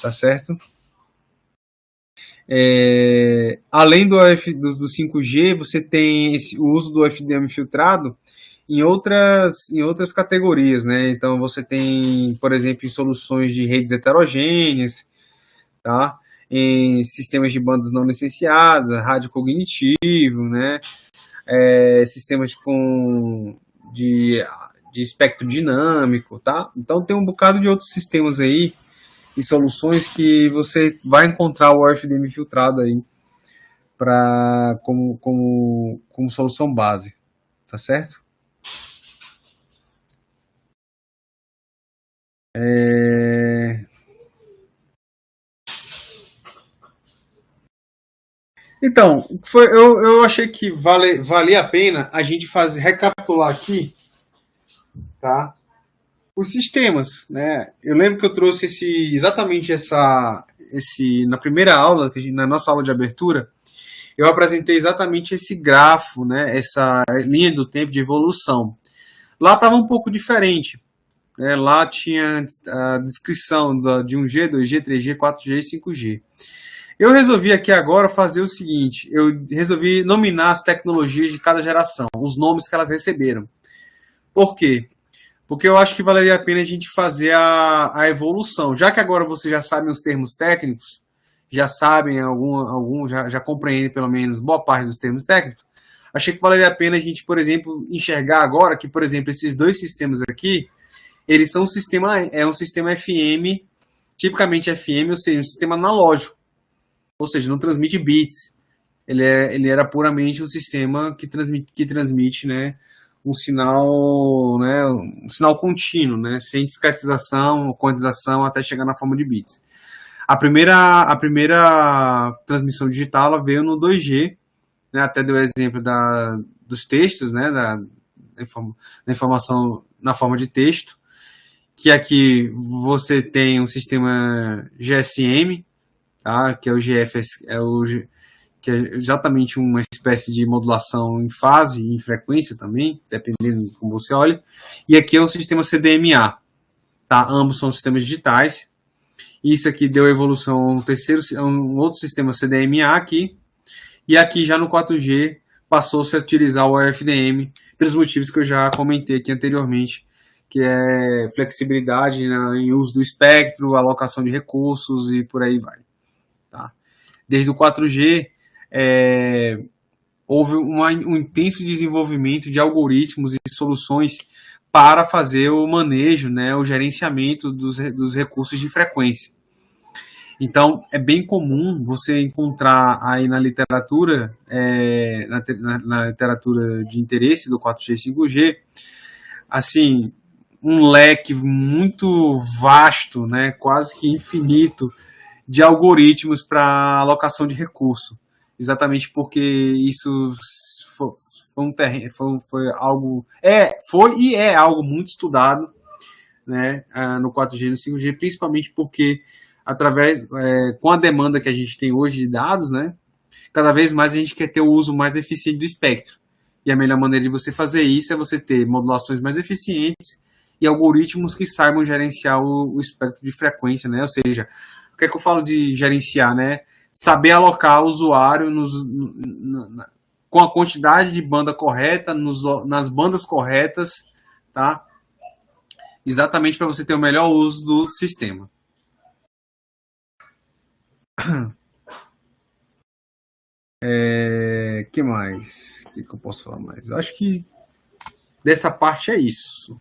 tá certo? Além do 5G, você tem o uso do FDM filtrado em outras categorias, né? Então, você tem, por exemplo, em soluções de redes heterogêneas, tá? Em sistemas de bandas não licenciadas, rádio cognitivo, né? Sistemas de espectro dinâmico, tá? Então tem um bocado de outros sistemas aí e soluções que você vai encontrar o OFDM filtrado aí como solução base, tá certo? Então, eu achei que valia a pena a gente recapitular aqui, tá? Os sistemas, né? Eu lembro que eu trouxe na primeira aula, na nossa aula de abertura, eu apresentei exatamente esse grafo, né? Essa linha do tempo de evolução. Lá estava um pouco diferente, né? Lá tinha a descrição de 1G, 2G, 3G, 4G e 5G. Eu resolvi aqui agora fazer o seguinte, eu resolvi nominar as tecnologias de cada geração, os nomes que elas receberam. Por quê? Porque eu acho que valeria a pena a gente fazer a evolução. Já que agora vocês já sabem os termos técnicos, já sabem já compreendem pelo menos boa parte dos termos técnicos, achei que valeria a pena a gente, por exemplo, enxergar agora que, por exemplo, esses dois sistemas aqui, eles são um sistema FM, tipicamente FM, ou seja, um sistema analógico, ou seja, não transmite bits. Ele era puramente um sistema que transmite, né, um sinal contínuo, né, sem discretização ou quantização até chegar na forma de bits. A primeira transmissão digital ela veio no 2G, né, até deu exemplo dos textos, né, da informação na forma de texto, que aqui você tem um sistema GSM, tá, que é o GFS, que é exatamente uma espécie de modulação em fase e em frequência também, dependendo de como você olha. E aqui é um sistema CDMA, tá? Ambos são sistemas digitais. Isso aqui deu evolução a um outro sistema CDMA aqui. E aqui já no 4G passou-se a utilizar o OFDM pelos motivos que eu já comentei aqui anteriormente, que é flexibilidade, né, em uso do espectro, alocação de recursos e por aí vai. Tá? Desde o 4G, houve um intenso desenvolvimento de algoritmos e soluções para fazer o manejo, né, o gerenciamento dos recursos de frequência. Então, é bem comum você encontrar aí na literatura, na literatura de interesse do 4G e 5G, assim, um leque muito vasto, né, quase que infinito, de algoritmos para alocação de recurso. Exatamente porque isso foi algo muito estudado, né, no 4G e no 5G, principalmente porque com a demanda que a gente tem hoje de dados, né, cada vez mais a gente quer ter o uso mais eficiente do espectro. E a melhor maneira de você fazer isso é você ter modulações mais eficientes e algoritmos que saibam gerenciar o espectro de frequência, né? Ou seja, o que é que eu falo de gerenciar, né? Saber alocar o usuário com a quantidade de banda correta, nas bandas corretas, tá? Exatamente para você ter o melhor uso do sistema. Que mais? O que eu posso falar mais? Eu acho que dessa parte é isso.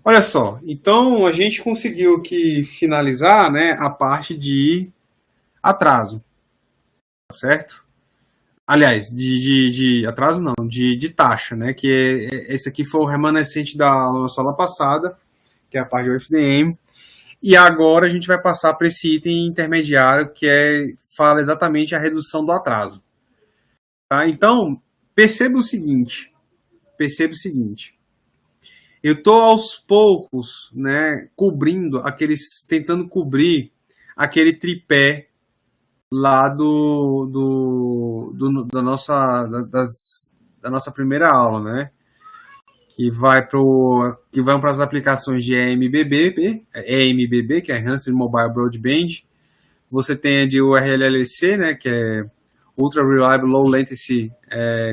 Olha só, então a gente conseguiu aqui finalizar, né, a parte de atraso, certo? Aliás, de atraso não, de taxa, né? Esse aqui foi o remanescente da nossa aula passada, que é a parte do FDM. E agora a gente vai passar para esse item intermediário, fala exatamente a redução do atraso. Tá? Então, perceba o seguinte. Eu estou aos poucos, né, tentando cobrir aquele tripé lá da nossa primeira aula, né? Que vão para as aplicações de EMBB, que é Enhanced Mobile Broadband. Você tem a de URLLC, né, que é Ultra Reliable Low Latency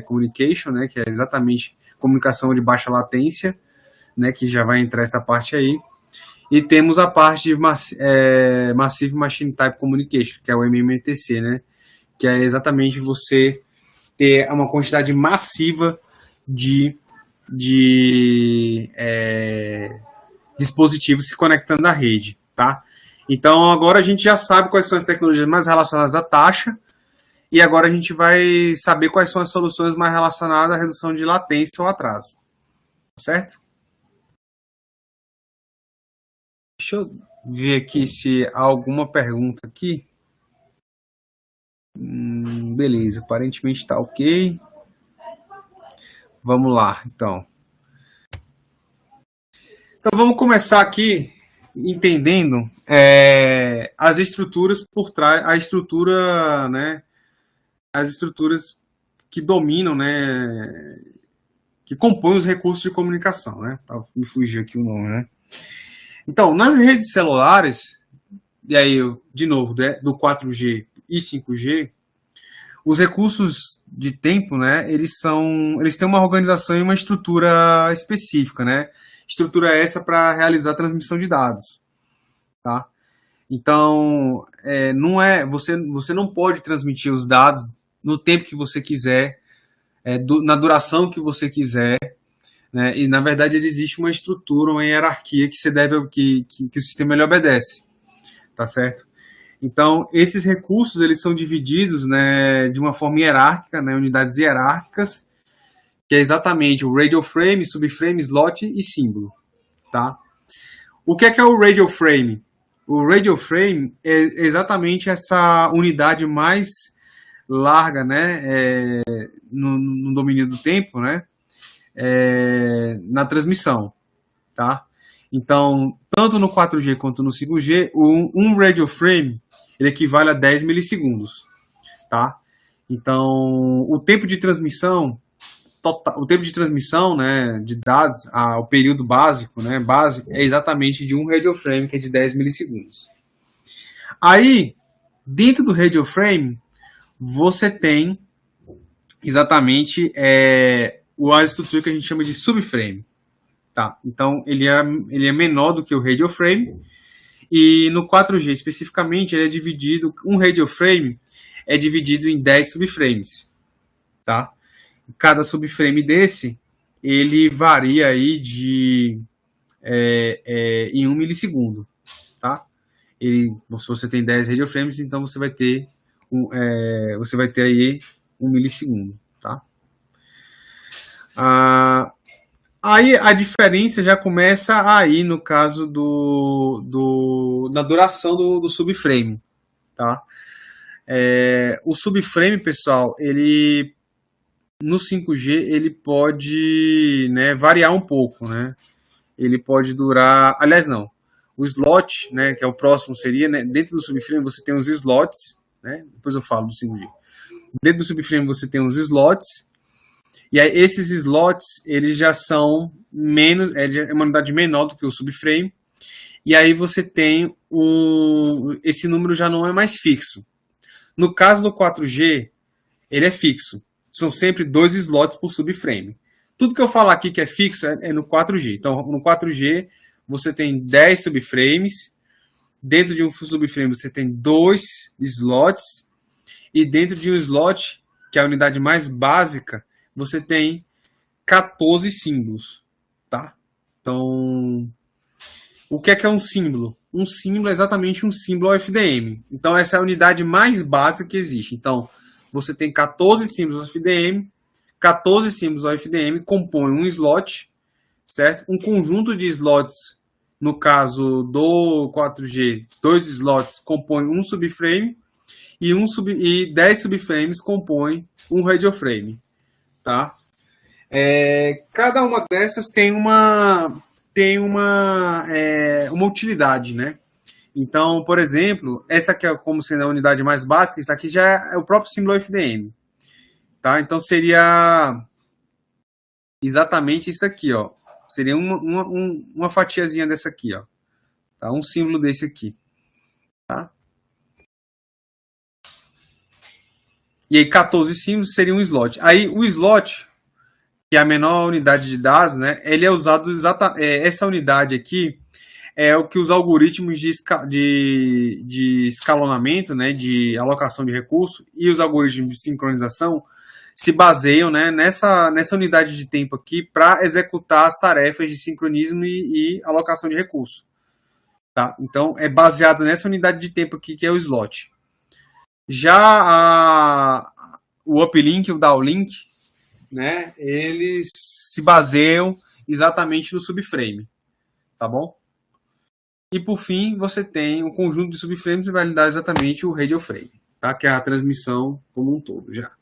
Communication, né, que é exatamente comunicação de baixa latência, né, que já vai entrar essa parte aí. E temos a parte de Massive Machine Type Communication, que é o MMTC, né, que é exatamente você ter uma quantidade massiva de dispositivos se conectando à rede, tá? Então, agora a gente já sabe quais são as tecnologias mais relacionadas à taxa, e agora a gente vai saber quais são as soluções mais relacionadas à redução de latência ou atraso, certo? Deixa eu ver aqui se há alguma pergunta aqui. Beleza, aparentemente está ok. Vamos lá, então. Então vamos começar aqui entendendo as estruturas por trás, a estrutura, né? As estruturas que dominam, né? Que compõem os recursos de comunicação, né? Me fugiu aqui o nome, né? Então, nas redes celulares, e aí, de novo, do 4G e 5G, os recursos de tempo, né, eles têm uma organização e uma estrutura específica, né? Estrutura essa para realizar a transmissão de dados, tá? Então, você não pode transmitir os dados no tempo que você quiser, na duração que você quiser, né? E na verdade existe uma estrutura, uma hierarquia que o sistema ele obedece, tá certo? Então, esses recursos eles são divididos, né, de uma forma hierárquica, né, unidades hierárquicas, que é exatamente o radio frame, subframe, slot e símbolo. Tá? O que é o radio frame? O radio frame é exatamente essa unidade mais larga, né, no domínio do tempo, né, na transmissão. Tá? Então, tanto no 4G quanto no 5G, um radio frame ele equivale a 10 milissegundos, tá? Então, o tempo de transmissão, né, de dados, o período básico, né, é exatamente de um radio frame, que é de 10 milissegundos. Aí, dentro do radio frame, você tem exatamente a estrutura que a gente chama de subframe. Tá, então ele é menor do que o radio frame, e no 4G especificamente ele é dividido, um radio frame é dividido em 10 subframes, tá? Cada subframe desse ele varia aí em 1 milissegundo, tá? Se você tem 10 radio frames, então você vai ter aí 1 milissegundo, tá? Aí a diferença já começa aí no caso da duração do subframe, tá? O subframe, pessoal, ele no 5G ele pode, né, variar um pouco, né? Ele pode durar, aliás não, o slot, né, que é o próximo seria, né, dentro do subframe você tem os slots, né? Depois eu falo do 5G. Dentro do subframe você tem os slots. E aí, esses slots, eles já são menos, é uma unidade menor do que o subframe, e aí você tem esse número já não é mais fixo. No caso do 4G, ele é fixo. São sempre 2 slots por subframe. Tudo que eu falar aqui que é fixo é no 4G. Então, no 4G, você tem 10 subframes. Dentro de um subframe, você tem 2 slots. E dentro de um slot, que é a unidade mais básica, você tem 14 símbolos. Tá? Então, o que é um símbolo? Um símbolo é exatamente um símbolo OFDM. Então, essa é a unidade mais básica que existe. Então, você tem 14 símbolos OFDM, 14 símbolos OFDM compõem um slot, certo? Um conjunto de slots, no caso do 4G, 2 slots compõem um subframe e 10 subframes compõem um radio frame, tá? Cada uma dessas tem uma utilidade, né? Então, por exemplo, essa aqui é como sendo a unidade mais básica, isso aqui já é o próprio símbolo FDM. Tá? Então, seria exatamente isso aqui, ó. Seria uma fatiazinha dessa aqui, ó. Tá? Um símbolo desse aqui. Tá? E aí, 14 símbolos seria um slot. Aí, o slot, que é a menor unidade de dados, né? Ele é usado essa unidade aqui é o que os algoritmos de escalonamento, né, de alocação de recursos e os algoritmos de sincronização se baseiam, né, nessa unidade de tempo aqui para executar as tarefas de sincronismo e alocação de recursos. Tá? Então, é baseado nessa unidade de tempo aqui que é o slot. Já o uplink e o downlink, né, eles se baseiam exatamente no subframe. Tá bom? E por fim, você tem um conjunto de subframes que vai lhe dar exatamente o radio frame, tá? Que é a transmissão como um todo já.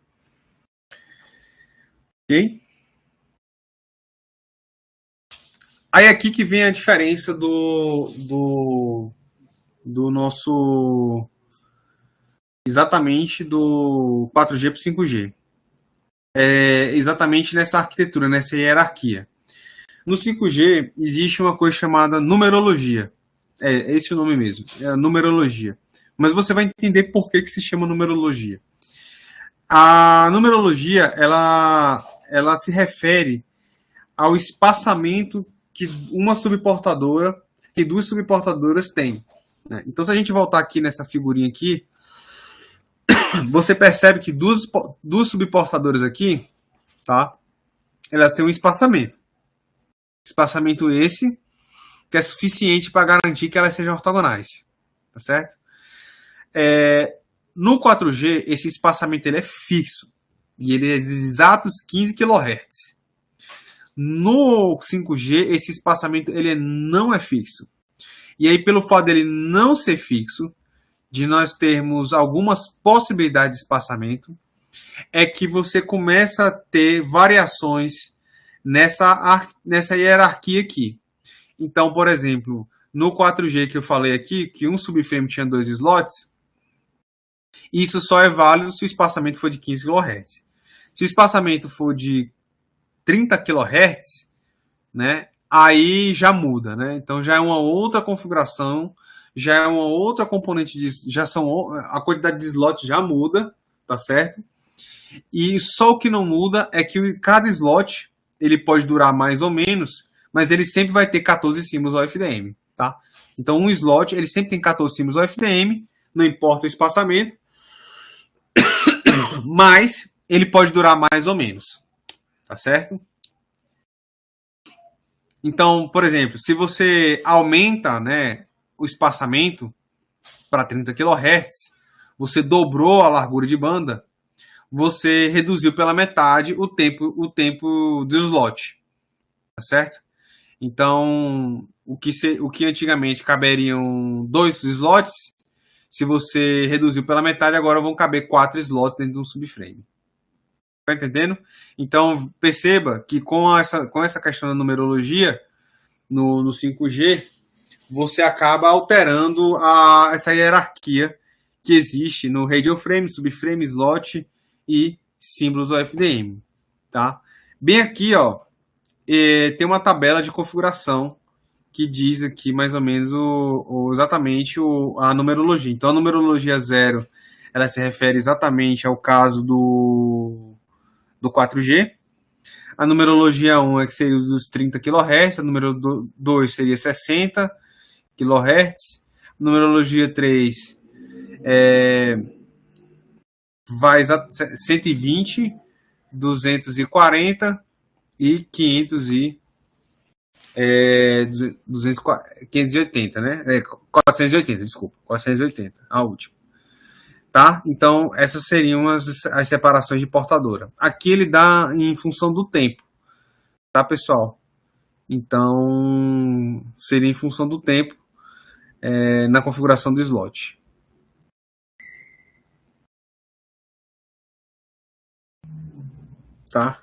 Ok? Aí aqui que vem a diferença do nosso... Exatamente do 4G para o 5G. Exatamente nessa arquitetura, nessa hierarquia. No 5G, existe uma coisa chamada numerologia. É esse o nome mesmo, é a numerologia. Mas você vai entender por que se chama numerologia. A numerologia, ela se refere ao espaçamento que uma subportadora e duas subportadoras têm. Né? Então, se a gente voltar aqui nessa figurinha aqui, você percebe que duas subportadoras aqui, tá? Elas têm um espaçamento. Espaçamento esse que é suficiente para garantir que elas sejam ortogonais, tá certo? No 4G, esse espaçamento ele é fixo e ele é de exatos 15 kHz. No 5G, esse espaçamento ele não é fixo. E aí, pelo fato dele não ser fixo, de nós termos algumas possibilidades de espaçamento, é que você começa a ter variações nessa hierarquia aqui. Então, por exemplo, no 4G que eu falei aqui, que um subframe tinha 2 slots, isso só é válido se o espaçamento for de 15 kHz. Se o espaçamento for de 30 kHz, né, aí já muda, né? Então já é uma outra configuração, já é uma outra componente a quantidade de slots já muda, tá certo? E só o que não muda é que cada slot ele pode durar mais ou menos, mas ele sempre vai ter 14 símbolos OFDM, tá? Então um slot ele sempre tem 14 símbolos OFDM, não importa o espaçamento, mas ele pode durar mais ou menos, tá certo? Então, por exemplo, se você aumenta, né, o espaçamento para 30 kHz, você dobrou a largura de banda, você reduziu pela metade o tempo do slot, tá certo? Então, o que antigamente caberiam 2 slots, se você reduziu pela metade, agora vão caber 4 slots dentro de um subframe. Tá entendendo? Então, perceba que com essa questão da numerologia, no 5G, você acaba alterando essa hierarquia que existe no radio frame, subframe, slot e símbolos OFDM. Tá? Bem aqui, ó, tem uma tabela de configuração que diz aqui mais ou menos exatamente a numerologia. Então, a numerologia 0, ela se refere exatamente ao caso do 4G. A numerologia 1 é que seria os 30 kHz, a número 2 seria 60 kHz, a numerologia 3 vai 120, 240 e 580, né? 480, desculpa. 480, a última. Tá? Então, essas seriam as separações de portadora. Aqui ele dá em função do tempo. Tá, pessoal? Então, seria em função do tempo na configuração do slot. Tá?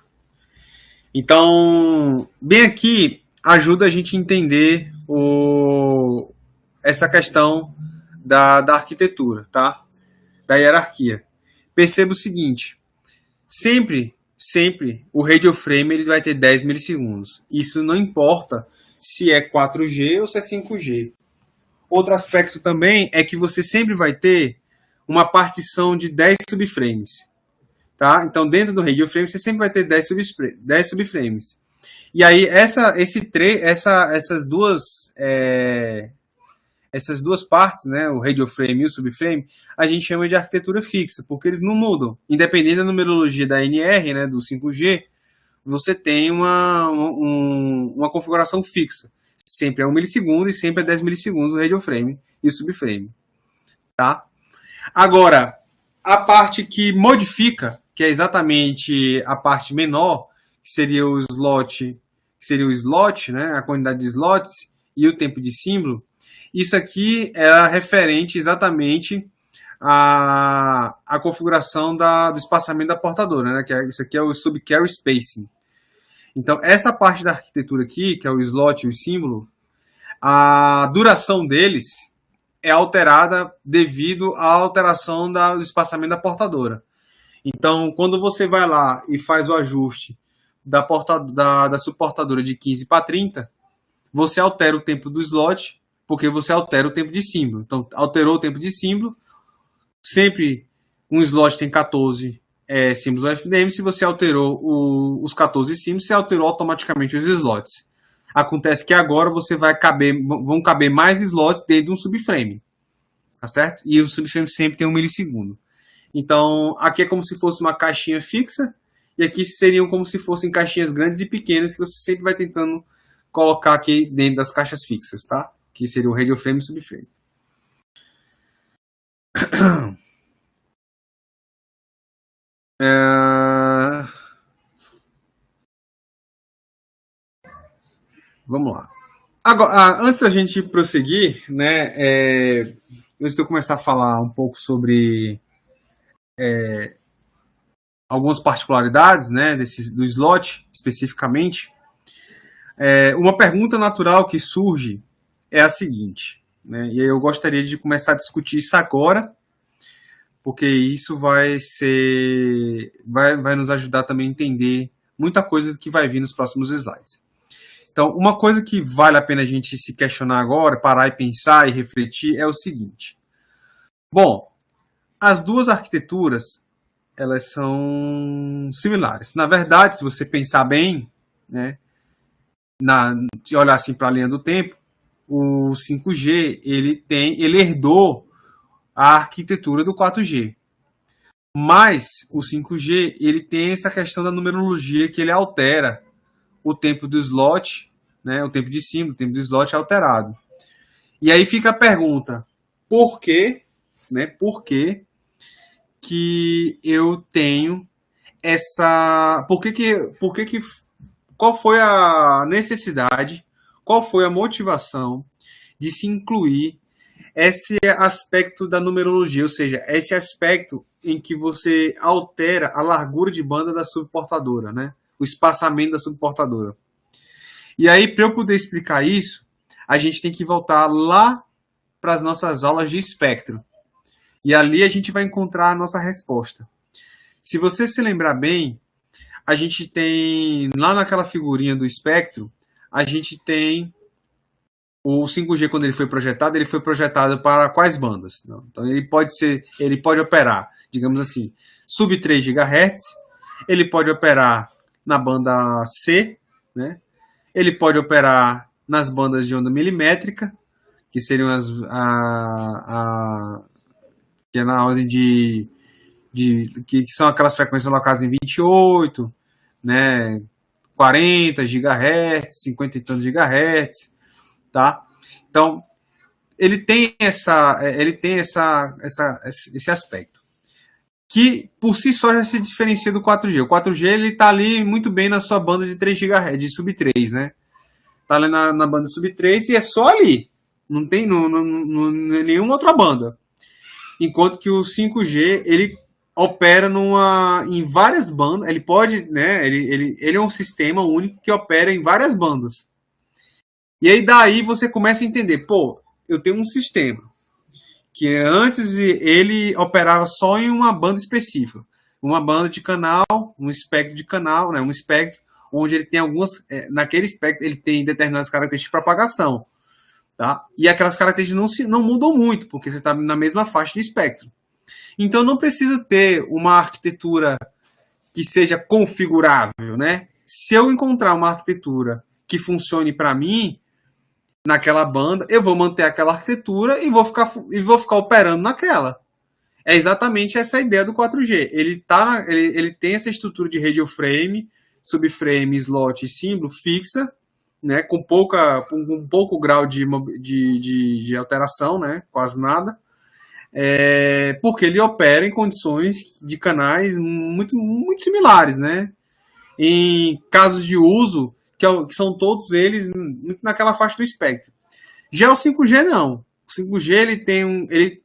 Então, bem aqui, ajuda a gente a entender essa questão da arquitetura, tá? Da hierarquia. Perceba o seguinte, sempre o radio frame ele vai ter 10 milissegundos. Isso não importa se é 4G ou se é 5G. Outro aspecto também é que você sempre vai ter uma partição de 10 subframes. Tá? Então, dentro do radio frame, você sempre vai ter 10 subframes. E aí, essas duas partes, né, o radio frame e o subframe, a gente chama de arquitetura fixa, porque eles não mudam. Independente da numerologia da NR, né, do 5G, você tem uma configuração fixa. Sempre é 1 milissegundo e sempre é 10 milissegundos o radio frame e o subframe. Tá? Agora, a parte que modifica, que é exatamente a parte menor, que seria o slot, né, a quantidade de slots e o tempo de símbolo, isso aqui é referente exatamente à configuração do espaçamento da portadora, né, isso aqui é o subcarry spacing. Então, essa parte da arquitetura aqui, que é o slot e o símbolo, a duração deles é alterada devido à alteração do espaçamento da portadora. Então, quando você vai lá e faz o ajuste da subportadora de 15 para 30, você altera o tempo do slot, porque você altera o tempo de símbolo. Então, alterou o tempo de símbolo, sempre um slot tem 14 símbolos UFDM, se você alterou os 14 símbolos, você alterou automaticamente os slots. Acontece que agora vão caber mais slots dentro de um subframe, tá certo? E o subframe sempre tem 1 milissegundo. Então, aqui é como se fosse uma caixinha fixa, e aqui seriam como se fossem caixinhas grandes e pequenas, que você sempre vai tentando colocar aqui dentro das caixas fixas, tá? Que seria o radio frame e o subframe. Vamos lá. Agora, antes da gente prosseguir, né, antes de eu começar a falar um pouco sobre algumas particularidades, né, do slot especificamente, uma pergunta natural que surge é a seguinte, né, e eu gostaria de começar a discutir isso agora, porque isso vai nos ajudar também a entender muita coisa que vai vir nos próximos slides. Então, uma coisa que vale a pena a gente se questionar agora, parar e pensar e refletir, é o seguinte. Bom, as duas arquiteturas, elas são similares. Na verdade, se você pensar bem, né, se olhar assim para a linha do tempo, o 5G, ele herdou a arquitetura do 4G. Mas o 5G, ele tem essa questão da numerologia que ele altera o tempo do slot, né, o tempo de símbolo, o tempo do slot é alterado. E aí fica a pergunta, por quê, né, por que eu tenho essa... Qual foi a necessidade, qual foi a motivação de se incluir esse aspecto da numerologia, ou seja, esse aspecto em que você altera a largura de banda da subportadora, né, o espaçamento da subportadora. E aí, para eu poder explicar isso, a gente tem que voltar lá para as nossas aulas de espectro. E ali a gente vai encontrar a nossa resposta. Se você se lembrar bem, a gente tem, lá naquela figurinha do espectro, a gente tem o 5G, quando ele foi projetado para quais bandas? Não. Então ele pode operar, digamos assim, sub 3 GHz, ele pode operar na banda C, né? Ele pode operar nas bandas de onda milimétrica, que seriam que é na ordem que são aquelas frequências alocadas em 28, né? 40 GHz, 50 e tantos GHz, tá? Então, ele tem esse aspecto que por si só já se diferencia do 4G. O 4G ele está ali muito bem na sua banda de 3 GHz, de sub 3, né? Tá ali na banda sub 3 e é só ali. Não tem nenhuma outra banda. Enquanto que o 5G ele opera em várias bandas. Ele pode, né? Ele é um sistema único que opera em várias bandas. E aí daí você começa a entender, pô, eu tenho um sistema que antes ele operava só em uma banda específica, uma banda de canal, um espectro de canal, né, um espectro onde ele tem naquele espectro ele tem determinadas características de propagação, tá? E aquelas características não mudam muito, porque você está na mesma faixa de espectro. Então não preciso ter uma arquitetura que seja configurável, né? Se eu encontrar uma arquitetura que funcione para mim naquela banda, eu vou manter aquela arquitetura e vou ficar operando naquela. É exatamente essa a ideia do 4G. Ele tem essa estrutura de radio frame, subframe, slot e símbolo fixa, né, com pouco grau de alteração, né, quase nada, porque ele opera em condições de canais muito, muito similares, né? Em casos de uso, que são todos eles muito naquela faixa do espectro. Já o 5G não. O 5G ele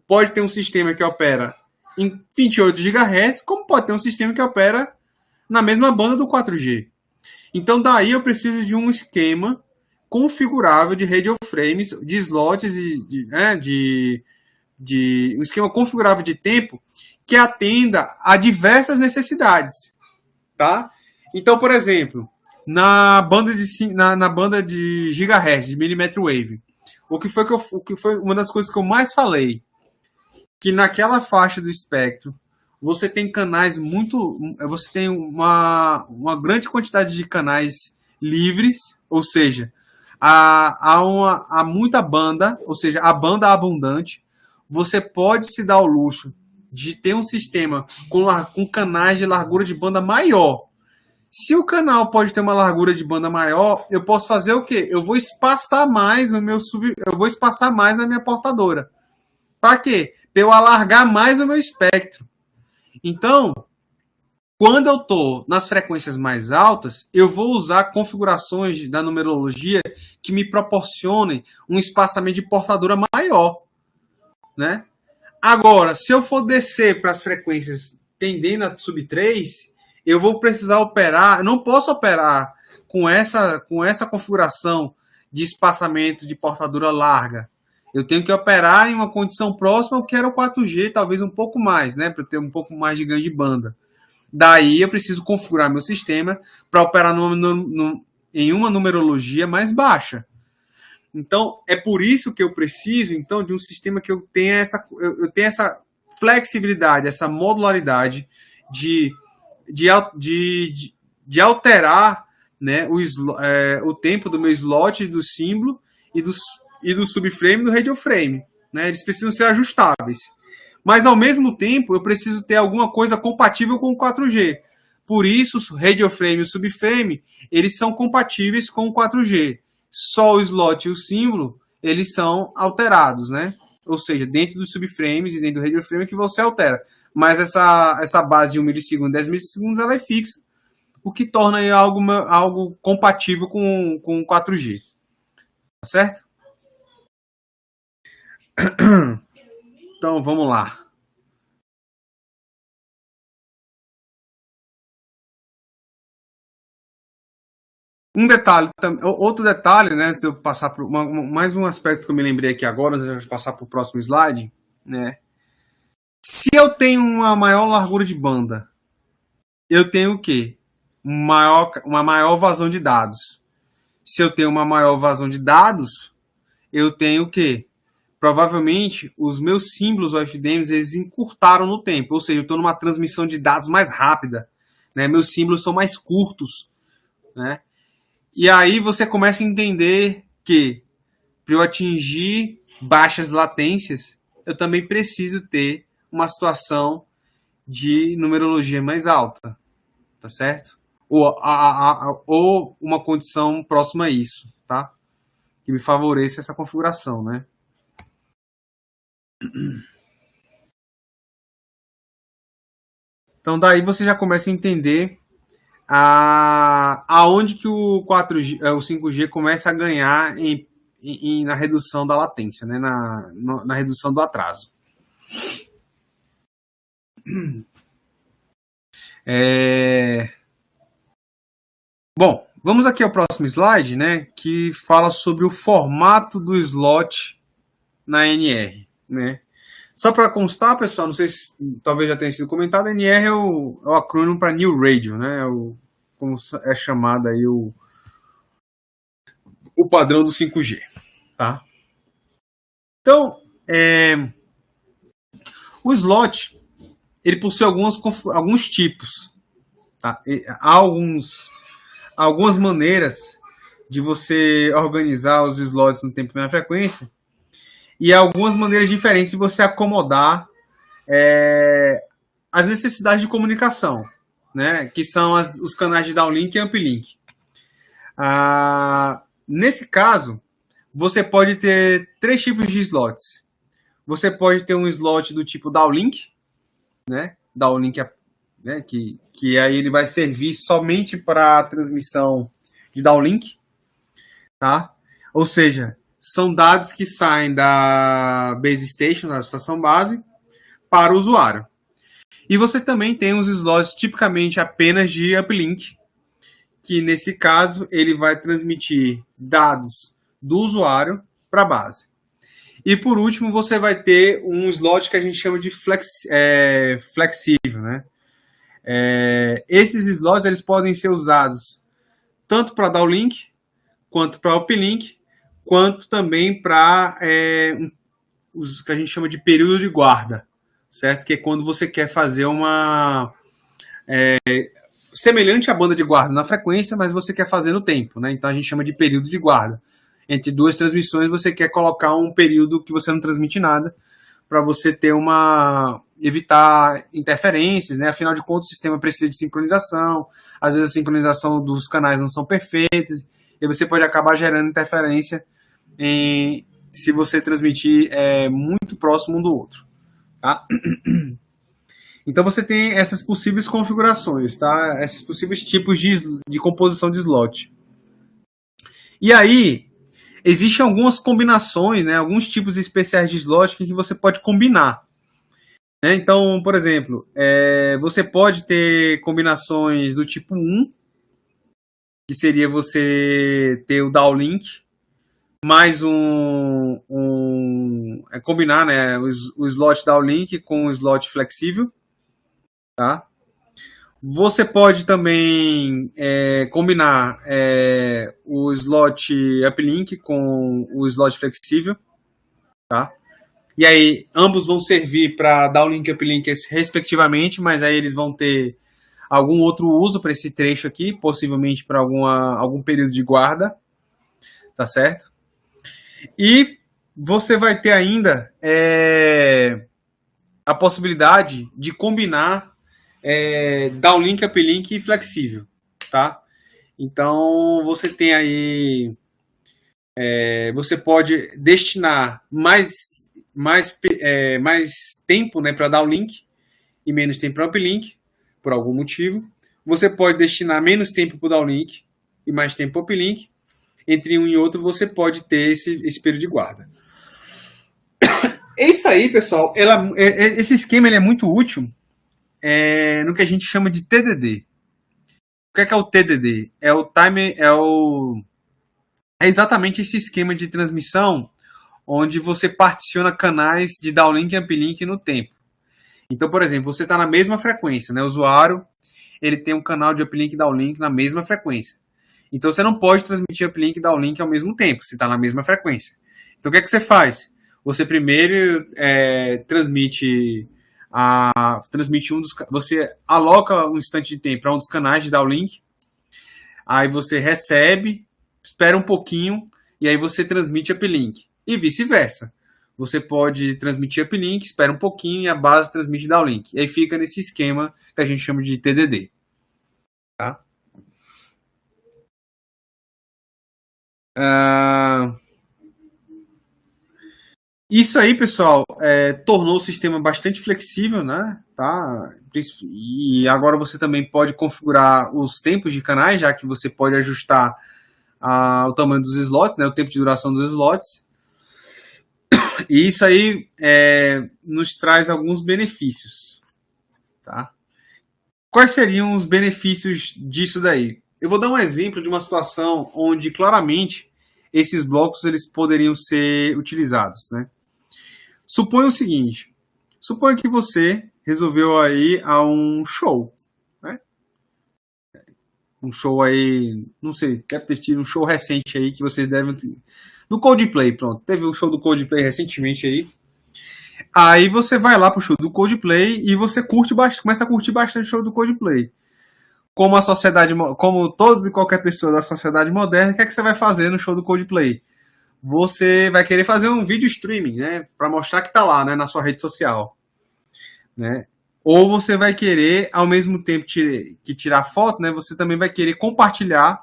pode ter um sistema que opera em 28 GHz, como pode ter um sistema que opera na mesma banda do 4G. Então daí eu preciso de um esquema configurável de radio frames, de slots e um esquema configurável de tempo que atenda a diversas necessidades, tá? Então, por exemplo, na banda de gigahertz, de millimeter wave, o que foi uma das coisas que eu mais falei, que naquela faixa do espectro você tem canais você tem uma grande quantidade de canais livres, ou seja, há muita banda, ou seja, a banda abundante. Você pode se dar ao luxo de ter um sistema com canais de largura de banda maior. Se o canal pode ter uma largura de banda maior, eu posso fazer o quê? Eu vou espaçar mais eu vou espaçar mais a minha portadora. Para quê? Para eu alargar mais o meu espectro. Então, quando eu estou nas frequências mais altas, eu vou usar configurações da numerologia que me proporcionem um espaçamento de portadora maior, né? Agora, se eu for descer para as frequências tendendo a sub 3, eu vou precisar operar, eu não posso operar com essa configuração de espaçamento de portadora larga. Eu tenho que operar em uma condição próxima ao que era o 4G, talvez um pouco mais, né, para ter um pouco mais de ganho de banda. Daí eu preciso configurar meu sistema para operar em uma numerologia mais baixa. Então, é por isso que eu preciso, então, de um sistema que eu tenha essa flexibilidade, essa modularidade de alterar, né, o tempo do meu slot, do símbolo e do subframe e do radio frame. Né? Eles precisam ser ajustáveis. Mas, ao mesmo tempo, eu preciso ter alguma coisa compatível com o 4G. Por isso, o radio frame e o subframe, eles são compatíveis com o 4G. Só o slot e o símbolo, eles são alterados, né? Ou seja, dentro dos subframes e dentro do radio frame que você altera. Mas essa base de 1 milissegundo, 10 milissegundos, ela é fixa, o que torna aí algo compatível com o 4G. Tá certo? Então, vamos lá. Outro detalhe, né, se eu passar por mais um aspecto que eu me lembrei aqui agora, antes de passar para o próximo slide, né? Se eu tenho uma maior largura de banda, eu tenho o quê? uma maior vazão de dados. Se eu tenho uma maior vazão de dados, eu tenho o quê? Provavelmente, os meus símbolos OFDMs, eles encurtaram no tempo. Ou seja, eu estou numa transmissão de dados mais rápida. Né? Meus símbolos são mais curtos. Né? E aí você começa a entender que, para eu atingir baixas latências, eu também preciso ter uma situação de numerologia mais alta. Tá certo? Ou uma condição próxima a isso, tá? Que me favoreça essa configuração, né? Então daí você já começa a entender aonde que o 4G, o 5G começa a ganhar na redução da latência, né? Na redução do atraso. Bom, vamos aqui ao próximo slide, né? Que fala sobre o formato do slot na NR, né? Só para constar, pessoal, não sei se talvez já tenha sido comentado, a NR é o acrônimo para New Radio, né? Como é chamado aí o padrão do 5G, tá? Então, o slot, ele possui alguns tipos, tá? Há algumas maneiras de você organizar os slots no tempo e na frequência, e algumas maneiras diferentes de você acomodar as necessidades de comunicação, né? Que são os canais de downlink e uplink. Nesse caso, você pode ter 3 tipos de slots. Você pode ter um slot do tipo downlink, né? Downlink, né? Que aí ele vai servir somente para a transmissão de downlink, tá? Ou seja, são dados que saem da base station, da estação base, para o usuário. E você também tem os slots tipicamente apenas de uplink, que nesse caso ele vai transmitir dados do usuário para a base. E por último, você vai ter um slot que a gente chama de flexível, né? Esses slots eles podem ser usados tanto para downlink, quanto para uplink, quanto também para os que a gente chama de período de guarda, certo? Que é quando você quer fazer uma semelhante à banda de guarda na frequência, mas você quer fazer no tempo, né? Então a gente chama de período de guarda. Entre 2 transmissões você quer colocar um período que você não transmite nada, para você ter evitar interferências, né? Afinal de contas o sistema precisa de sincronização, às vezes a sincronização dos canais não são perfeitas, e você pode acabar gerando interferência se você transmitir muito próximo um do outro, tá? Então você tem essas possíveis configurações, tá? Esses possíveis tipos de composição de slot. E aí, existem algumas combinações, né? Alguns tipos especiais de slot que você pode combinar. Né? Então, por exemplo, você pode ter combinações do tipo 1, que seria você ter o downlink, mais combinar, né, o slot downlink com o slot flexível. Tá? Você pode também combinar o slot uplink com o slot flexível, tá? E aí ambos vão servir para downlink e uplink respectivamente, mas aí eles vão ter algum outro uso para esse trecho aqui, possivelmente para algum período de guarda, tá certo? E você vai ter ainda a possibilidade de combinar downlink, uplink e flexível, tá? Então você tem aí, você pode destinar mais tempo, né, para downlink e menos tempo para uplink, por algum motivo. Você pode destinar menos tempo para o downlink e mais tempo para o uplink. Entre um e outro você pode ter esse período de guarda. Isso aí, pessoal, esse esquema ele é muito útil no que a gente chama de TDD. O que é o TDD? É exatamente esse esquema de transmissão onde você particiona canais de downlink e uplink no tempo. Então, por exemplo, você está na mesma frequência, né? O usuário ele tem um canal de uplink e downlink na mesma frequência. Então você não pode transmitir uplink e downlink ao mesmo tempo, se está na mesma frequência. Então o que é que você faz? Você primeiro transmite você aloca um instante de tempo para um dos canais de downlink, aí você recebe, espera um pouquinho e aí você transmite uplink e vice-versa. Você pode transmitir uplink, espera um pouquinho e a base transmite downlink. E aí fica nesse esquema que a gente chama de TDD. Tá? Isso aí, pessoal, tornou o sistema bastante flexível, né? Tá? E agora você também pode configurar os tempos de canais, já que você pode ajustar o tamanho dos slots, né? O tempo de duração dos slots. E isso aí nos traz alguns benefícios. Tá? Quais seriam os benefícios disso daí? Eu vou dar um exemplo de uma situação onde claramente esses blocos eles poderiam ser utilizados, né? Suponha o seguinte, suponha que você resolveu ir a um show, né? Um show aí, não sei, deve ter tido um show recente aí que vocês devem ter. Do Coldplay, pronto, teve um show do Coldplay recentemente aí. Aí você vai lá pro show do Coldplay e você começa a curtir bastante o show do Coldplay. Como a sociedade, como todos e qualquer pessoa da sociedade moderna, o que é que você vai fazer no show do Coldplay? Você vai querer fazer um vídeo streaming, né, para mostrar que tá lá, né, na sua rede social, né? Ou você vai querer, ao mesmo tempo que tirar foto, né, você também vai querer compartilhar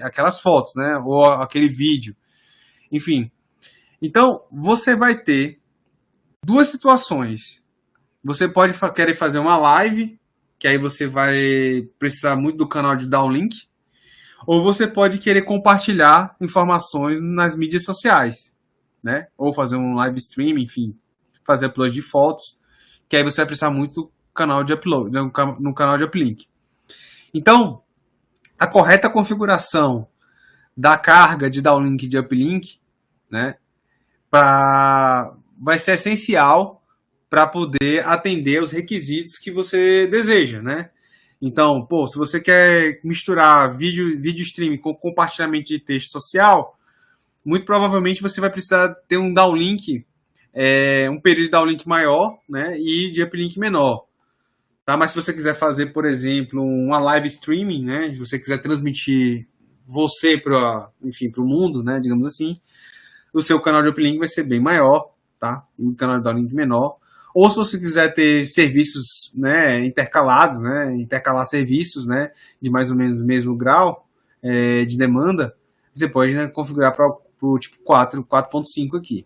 aquelas fotos, né, ou aquele vídeo, enfim. Então você vai ter duas situações. Você pode querer fazer uma live, que aí você vai precisar muito do canal de downlink, ou você pode querer compartilhar informações nas mídias sociais, né? Ou fazer um live stream, enfim, fazer upload de fotos, que aí você vai precisar muito do canal de upload, no canal de uplink. Então, a correta configuração da carga de downlink e de uplink, né, vai ser essencial para poder atender os requisitos que você deseja, né? Então, se você quer misturar vídeo streaming com compartilhamento de texto social, muito provavelmente você vai precisar ter um downlink, um período de downlink maior, né? E de uplink menor. Tá? Mas se você quiser fazer, por exemplo, uma live streaming, né? Se você quiser transmitir você para o mundo, né? Digamos assim, o seu canal de uplink vai ser bem maior, tá? E o canal de downlink menor. Ou se você quiser ter serviços, né, intercalados, né, intercalar serviços, né, de mais ou menos o mesmo grau de demanda, você pode, né, configurar para o tipo 4.5 aqui.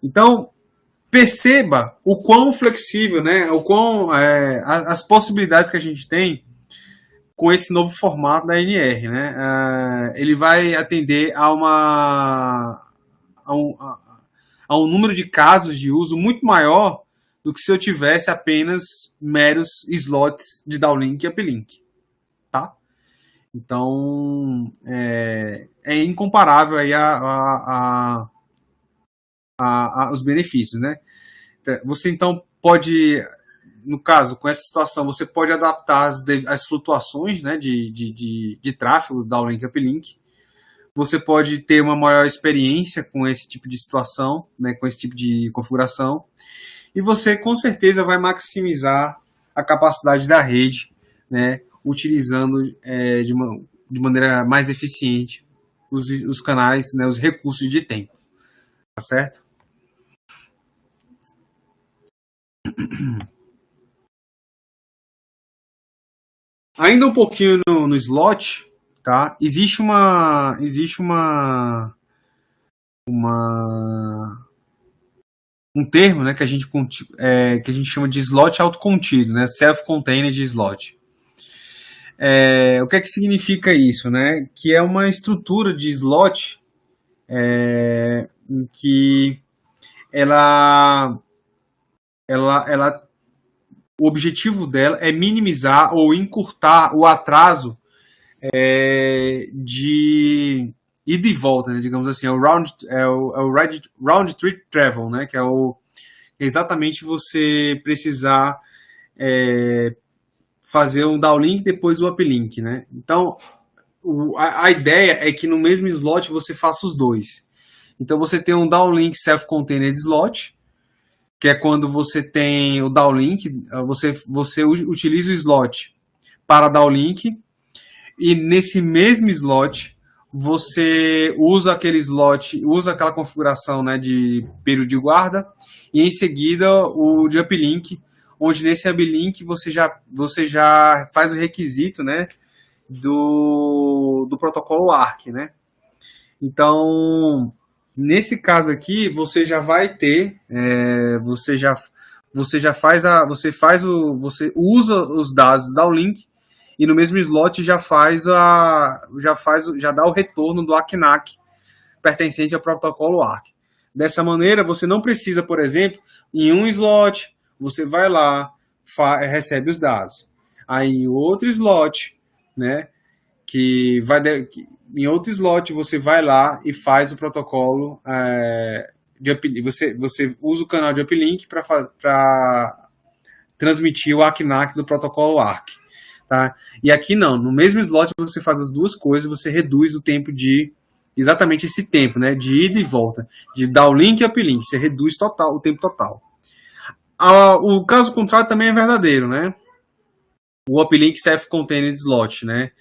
Então, perceba o quão flexível, né, as possibilidades que a gente tem com esse novo formato da NR, né? Ele vai atender a um número de casos de uso muito maior do que se eu tivesse apenas meros slots de downlink e uplink, tá? Então, é incomparável aí os benefícios, né? Você, então, pode, no caso, com essa situação, você pode adaptar as flutuações, né, de tráfego, downlink e uplink. Você pode ter uma maior experiência com esse tipo de situação, né, com esse tipo de configuração. E você, com certeza, vai maximizar a capacidade da rede, né, utilizando de maneira mais eficiente os canais, né, os recursos de tempo. Tá certo? Ainda um pouquinho no slot, tá? Existe um termo, né, que a gente chama de slot autocontido, né, self-contained slot. O que é que significa isso, né? Que é uma estrutura de slot em que o objetivo dela é minimizar ou encurtar o atraso de ida e volta, né, digamos assim, é o round trip travel, né, que é exatamente você precisar fazer um downlink depois o uplink, né? Então, a ideia é que no mesmo slot você faça os dois. Então, você tem um downlink self-contained slot, que é quando você tem o downlink, você utiliza o slot para downlink, e nesse mesmo slot você usa aquele slot, usa aquela configuração, né, de período de guarda, e em seguida o de uplink, onde nesse uplink você já faz o requisito, né, do protocolo ARC, né? Então, nesse caso aqui, você já vai ter, você usa os dados da downlink e no mesmo slot já dá o retorno do ACNAC pertencente ao protocolo ARC. Dessa maneira, você não precisa, por exemplo, em um slot, você vai lá, recebe os dados. Aí em outro slot, né, em outro slot você vai lá e faz o protocolo de uplink. Você usa o canal de uplink para transmitir o ACNAC do protocolo ARC. Tá? E aqui não, no mesmo slot você faz as duas coisas, você reduz o tempo exatamente esse tempo, né, de ida e volta, de downlink e uplink, você reduz o tempo total. O caso contrário também é verdadeiro, né? O uplink self-contained slot, né?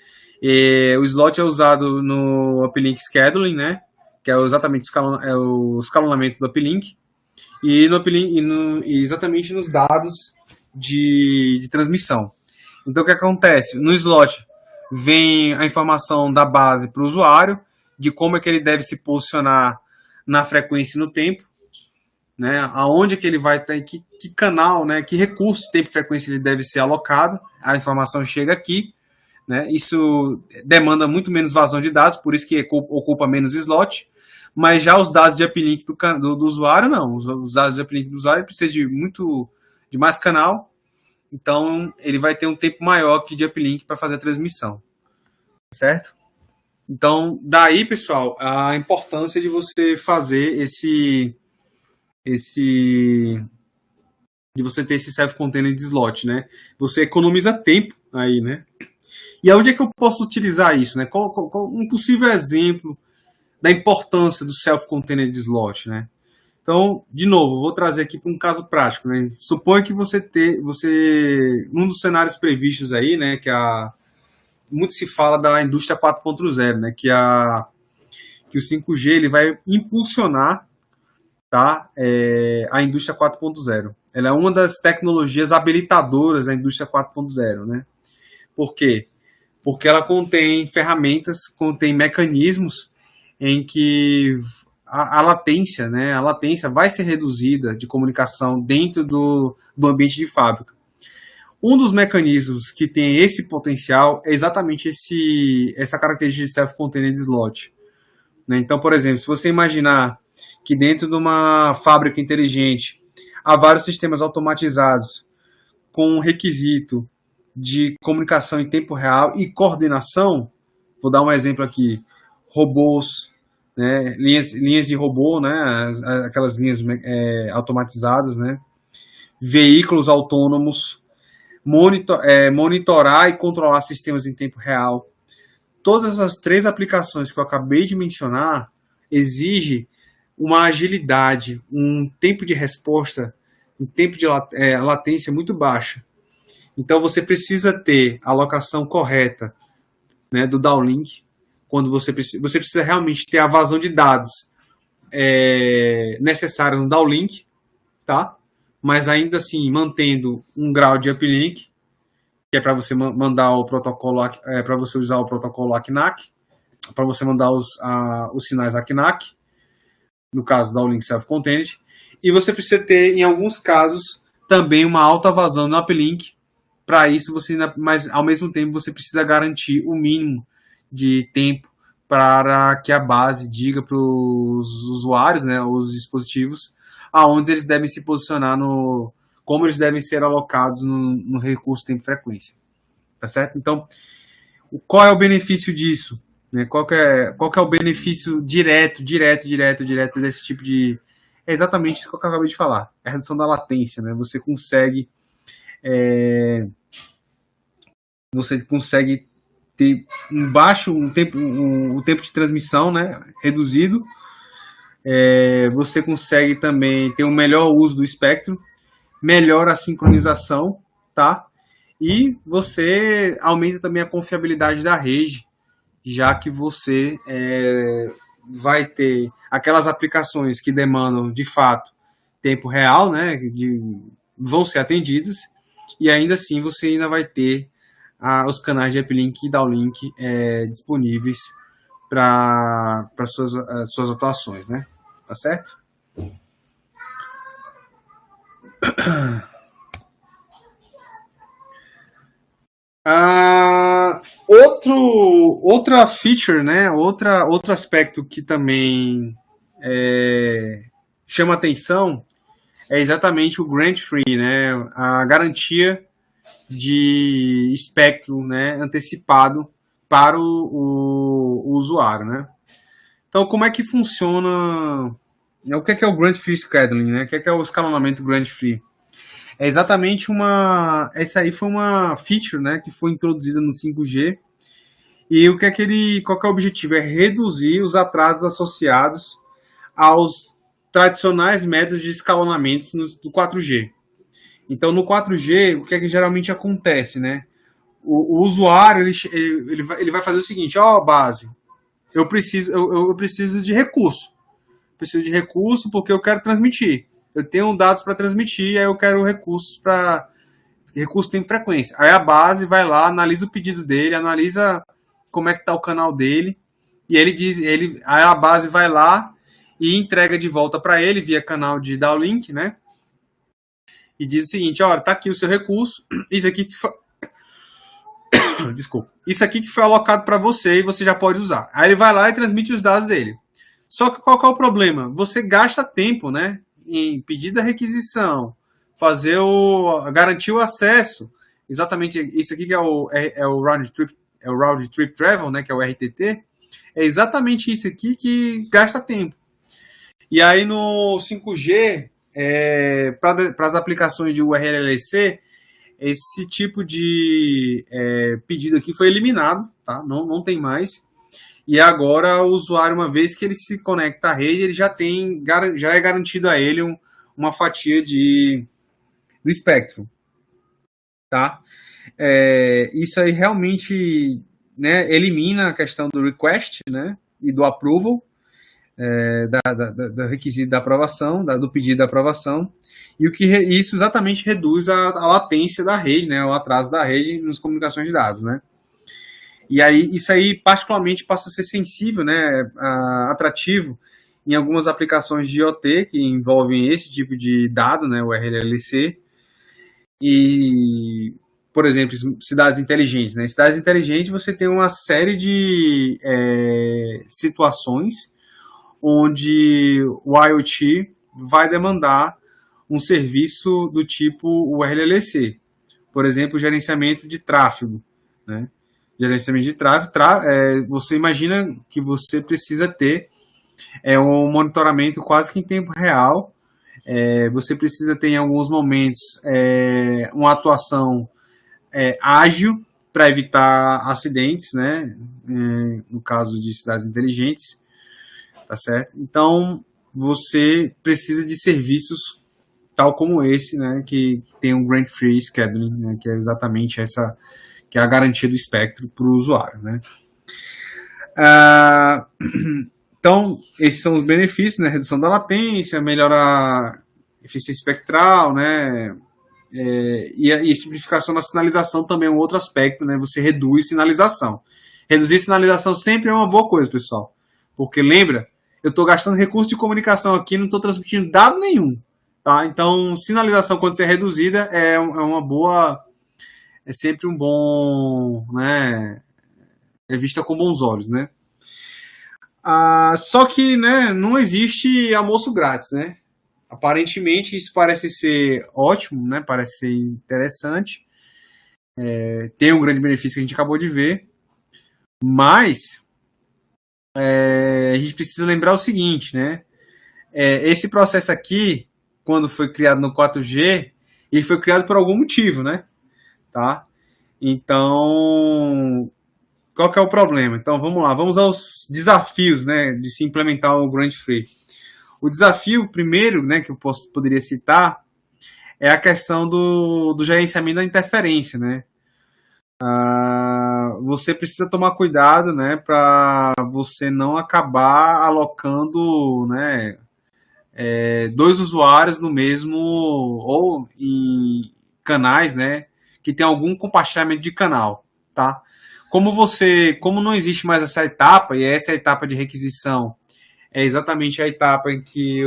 O slot é usado no uplink scheduling, né? Que é exatamente o escalonamento do uplink, e exatamente nos dados de transmissão. Então, o que acontece? No slot vem a informação da base para o usuário, de como é que ele deve se posicionar na frequência e no tempo, né? Aonde que ele vai estar, que canal, né? Que recurso, tempo e frequência ele deve ser alocado. A informação chega aqui, né? Isso demanda muito menos vazão de dados, por isso que ocupa menos slot. Mas já os dados de uplink do usuário, não. Os dados de uplink do usuário precisam de mais canal. Então, ele vai ter um tempo maior que de uplink para fazer a transmissão. Certo? Então, daí, pessoal, a importância de você fazer de você ter esse self-contained slot, né? Você economiza tempo aí, né? E aonde é que eu posso utilizar isso, né? Qual um possível exemplo da importância do self-contained slot, né? Então, de novo, vou trazer aqui para um caso prático, né? Suponha que um dos cenários previstos aí, né, muito se fala da indústria 4.0, né, que o 5G ele vai impulsionar, tá, a indústria 4.0. Ela é uma das tecnologias habilitadoras da indústria 4.0, né? Por quê? Porque ela contém ferramentas, contém mecanismos em que a latência, né, a latência vai ser reduzida de comunicação dentro do ambiente de fábrica. Um dos mecanismos que tem esse potencial é exatamente essa característica de self-contained slot, né? Então, por exemplo, se você imaginar que dentro de uma fábrica inteligente há vários sistemas automatizados com um requisito de comunicação em tempo real e coordenação, vou dar um exemplo aqui, robôs, né, linhas de robô, né, aquelas linhas automatizadas, né, veículos autônomos, monitorar e controlar sistemas em tempo real. Todas essas três aplicações que eu acabei de mencionar exigem uma agilidade, um tempo de resposta, um tempo de latência muito baixa. Então você precisa ter a alocação correta, né, do downlink, quando você precisa realmente ter a vazão de dados necessária no downlink, tá? Mas ainda assim mantendo um grau de uplink, que é para você mandar o protocolo, para você usar o protocolo ACNAC, para você mandar os sinais ACNAC, no caso do downlink self-contained, e você precisa ter, em alguns casos, também uma alta vazão no uplink. Para isso, mas ao mesmo tempo você precisa garantir o mínimo de tempo para que a base diga para os usuários, né, os dispositivos, aonde eles devem se posicionar, como eles devem ser alocados no recurso tempo e frequência. Tá certo? Então, qual é o benefício disso? Né? Qual que é o benefício direto desse tipo de é exatamente isso que eu acabei de falar, é a redução da latência, né? Você consegue ter o tempo de transmissão, né, reduzido. Você consegue também ter um melhor uso do espectro, melhora a sincronização, tá? E você aumenta também a confiabilidade da rede, já que você vai ter aquelas aplicações que demandam, de fato, tempo real, né, vão ser atendidas, e ainda assim você ainda vai ter os canais de uplink e downlink disponíveis para suas atuações, né? Tá certo? Outra feature, né? Outro aspecto que também chama atenção é exatamente o grant free, né? A garantia de espectro, né, antecipado para o usuário, né? Então, como é que funciona? O que é o grant free scheduling, né? O que é o escalonamento grant free? É exatamente essa aí foi uma feature, né, que foi introduzida no 5G. E qual que é o objetivo? É reduzir os atrasos associados aos tradicionais métodos de escalonamento do 4G. Então, no 4G, o que é que geralmente acontece, né? O usuário ele vai fazer o seguinte: base, eu preciso de recurso. Preciso de recurso porque eu quero transmitir. Eu tenho dados para transmitir, aí eu quero recursos para. Recurso tem frequência. Aí a base vai lá, analisa o pedido dele, analisa como é que está o canal dele, e aí a base vai lá e entrega de volta para ele via canal de downlink, né? E diz o seguinte: olha, tá aqui o seu recurso, isso aqui que foi. Desculpa. Isso aqui que foi alocado para você e você já pode usar. Aí ele vai lá e transmite os dados dele. Só que qual que é o problema? Você gasta tempo, né, em pedir da requisição, garantir o acesso. Exatamente isso aqui que é o round trip travel, né, que é o RTT. É exatamente isso aqui que gasta tempo. E aí no 5G, para as aplicações de URLLC, esse tipo de pedido aqui foi eliminado, tá? Não tem mais. E agora o usuário, uma vez que ele se conecta à rede, ele já é garantido a ele uma fatia do espectro, tá? Isso aí realmente, né, elimina a questão do request, né, e do approval, do requisito da aprovação, do pedido da aprovação, e isso exatamente reduz a latência da rede, né, o atraso da rede nas comunicações de dados, né. E aí, isso aí particularmente passa a ser sensível, né, atrativo em algumas aplicações de IoT que envolvem esse tipo de dado, né, o RLLC, e, por exemplo, cidades inteligentes, né. Cidades inteligentes você tem uma série de situações onde o IoT vai demandar um serviço do tipo o RLLC, por exemplo, gerenciamento de tráfego, né? Gerenciamento de tráfego, você imagina que você precisa ter um monitoramento quase que em tempo real, você precisa ter em alguns momentos uma atuação ágil para evitar acidentes, né? No caso de cidades inteligentes, tá certo? Então você precisa de serviços tal como esse, né? Que tem um grant free scheduling, né? Que é exatamente essa que é a garantia do espectro para o usuário, né? Então, esses são os benefícios, né? Redução da latência, melhora a eficiência espectral, né? E simplificação da sinalização também é um outro aspecto, né? Você reduz sinalização. Reduzir sinalização sempre é uma boa coisa, pessoal. Porque lembra, eu estou gastando recurso de comunicação aqui, não estou transmitindo dado nenhum. Tá? Então, sinalização, quando ser reduzida, é uma boa... É sempre um bom... né? É vista com bons olhos, né? Só que, né, não existe almoço grátis, né? Aparentemente, isso parece ser ótimo, né? Parece ser interessante. Tem um grande benefício que a gente acabou de ver. Mas a gente precisa lembrar o seguinte, né? esse processo aqui, quando foi criado no 4G, ele foi criado por algum motivo, né? Tá? Então, qual que é o problema? Então, vamos lá, vamos aos desafios, né, de se implementar o Grand Free. O desafio primeiro, né, que eu poderia citar, é a questão do gerenciamento da interferência, né? Você precisa tomar cuidado, né, para você não acabar alocando, né, dois usuários no mesmo ou em canais, né, que tem algum compartilhamento de canal, tá? Como não existe mais essa etapa, e essa etapa de requisição é exatamente a etapa em que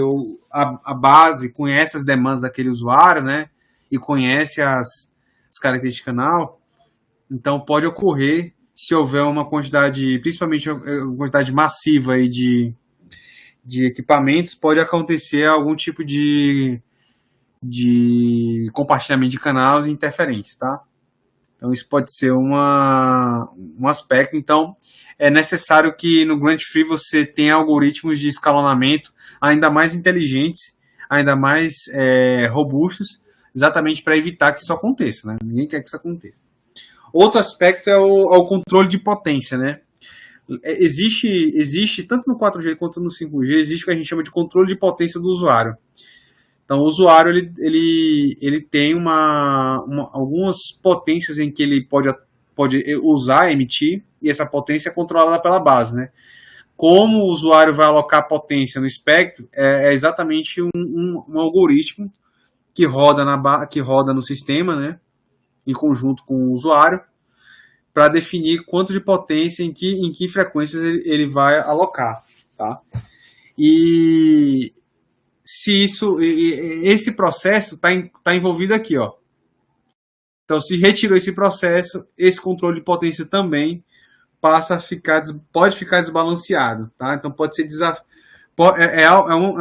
a base conhece as demandas daquele usuário, né, e conhece as características de canal, então pode ocorrer, se houver uma quantidade, principalmente uma quantidade massiva aí de equipamentos, pode acontecer algum tipo de compartilhamento de canais e interferência, tá? Então isso pode ser um aspecto. Então é necessário que no Grand Free você tenha algoritmos de escalonamento ainda mais inteligentes, ainda mais robustos, exatamente para evitar que isso aconteça, né? Ninguém quer que isso aconteça. Outro aspecto é o controle de potência, né? Existe, tanto no 4G quanto no 5G, existe o que a gente chama de controle de potência do usuário. Então, o usuário ele tem algumas potências em que ele pode usar, emitir, e essa potência é controlada pela base, né? Como o usuário vai alocar potência no espectro é exatamente um algoritmo que roda no sistema, né? Em conjunto com o usuário, para definir quanto de potência em que frequências ele vai alocar, tá? E se esse processo está envolvido aqui, ó. Então, se retirou esse processo, esse controle de potência também pode ficar desbalanceado, tá? Então pode ser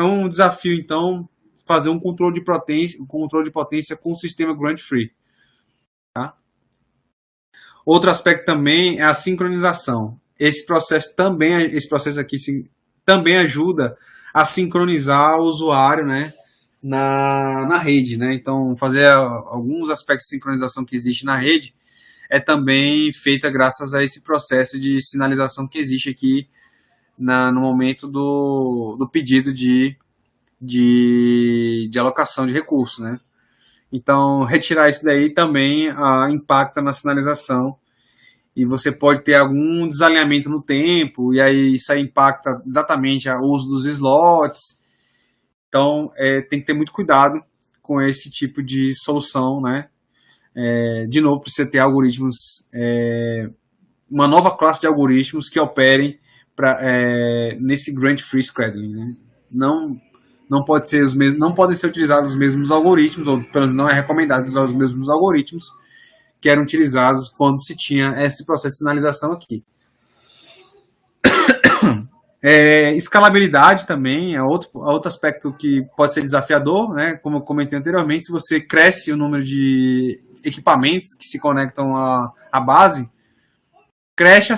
um desafio, então, fazer um controle de potência com o sistema Grand Free. Tá? Outro aspecto também é a sincronização. Esse processo aqui também ajuda a sincronizar o usuário, né, na rede, né? Então, fazer alguns aspectos de sincronização que existe na rede é também feita graças a esse processo de sinalização que existe aqui no momento do pedido de alocação de recursos, né? Então, retirar isso daí também impacta na sinalização e você pode ter algum desalinhamento no tempo e aí isso aí impacta exatamente o uso dos slots. Então, tem que ter muito cuidado com esse tipo de solução, né? De novo, precisa ter algoritmos, uma nova classe de algoritmos que operem nesse Grand Free Scheduling, né? Não podem ser utilizados os mesmos algoritmos, ou pelo menos não é recomendado usar os mesmos algoritmos que eram utilizados quando se tinha esse processo de sinalização aqui. Escalabilidade também é outro aspecto que pode ser desafiador, né? Como eu comentei anteriormente, se você cresce o número de equipamentos que se conectam à base, cresce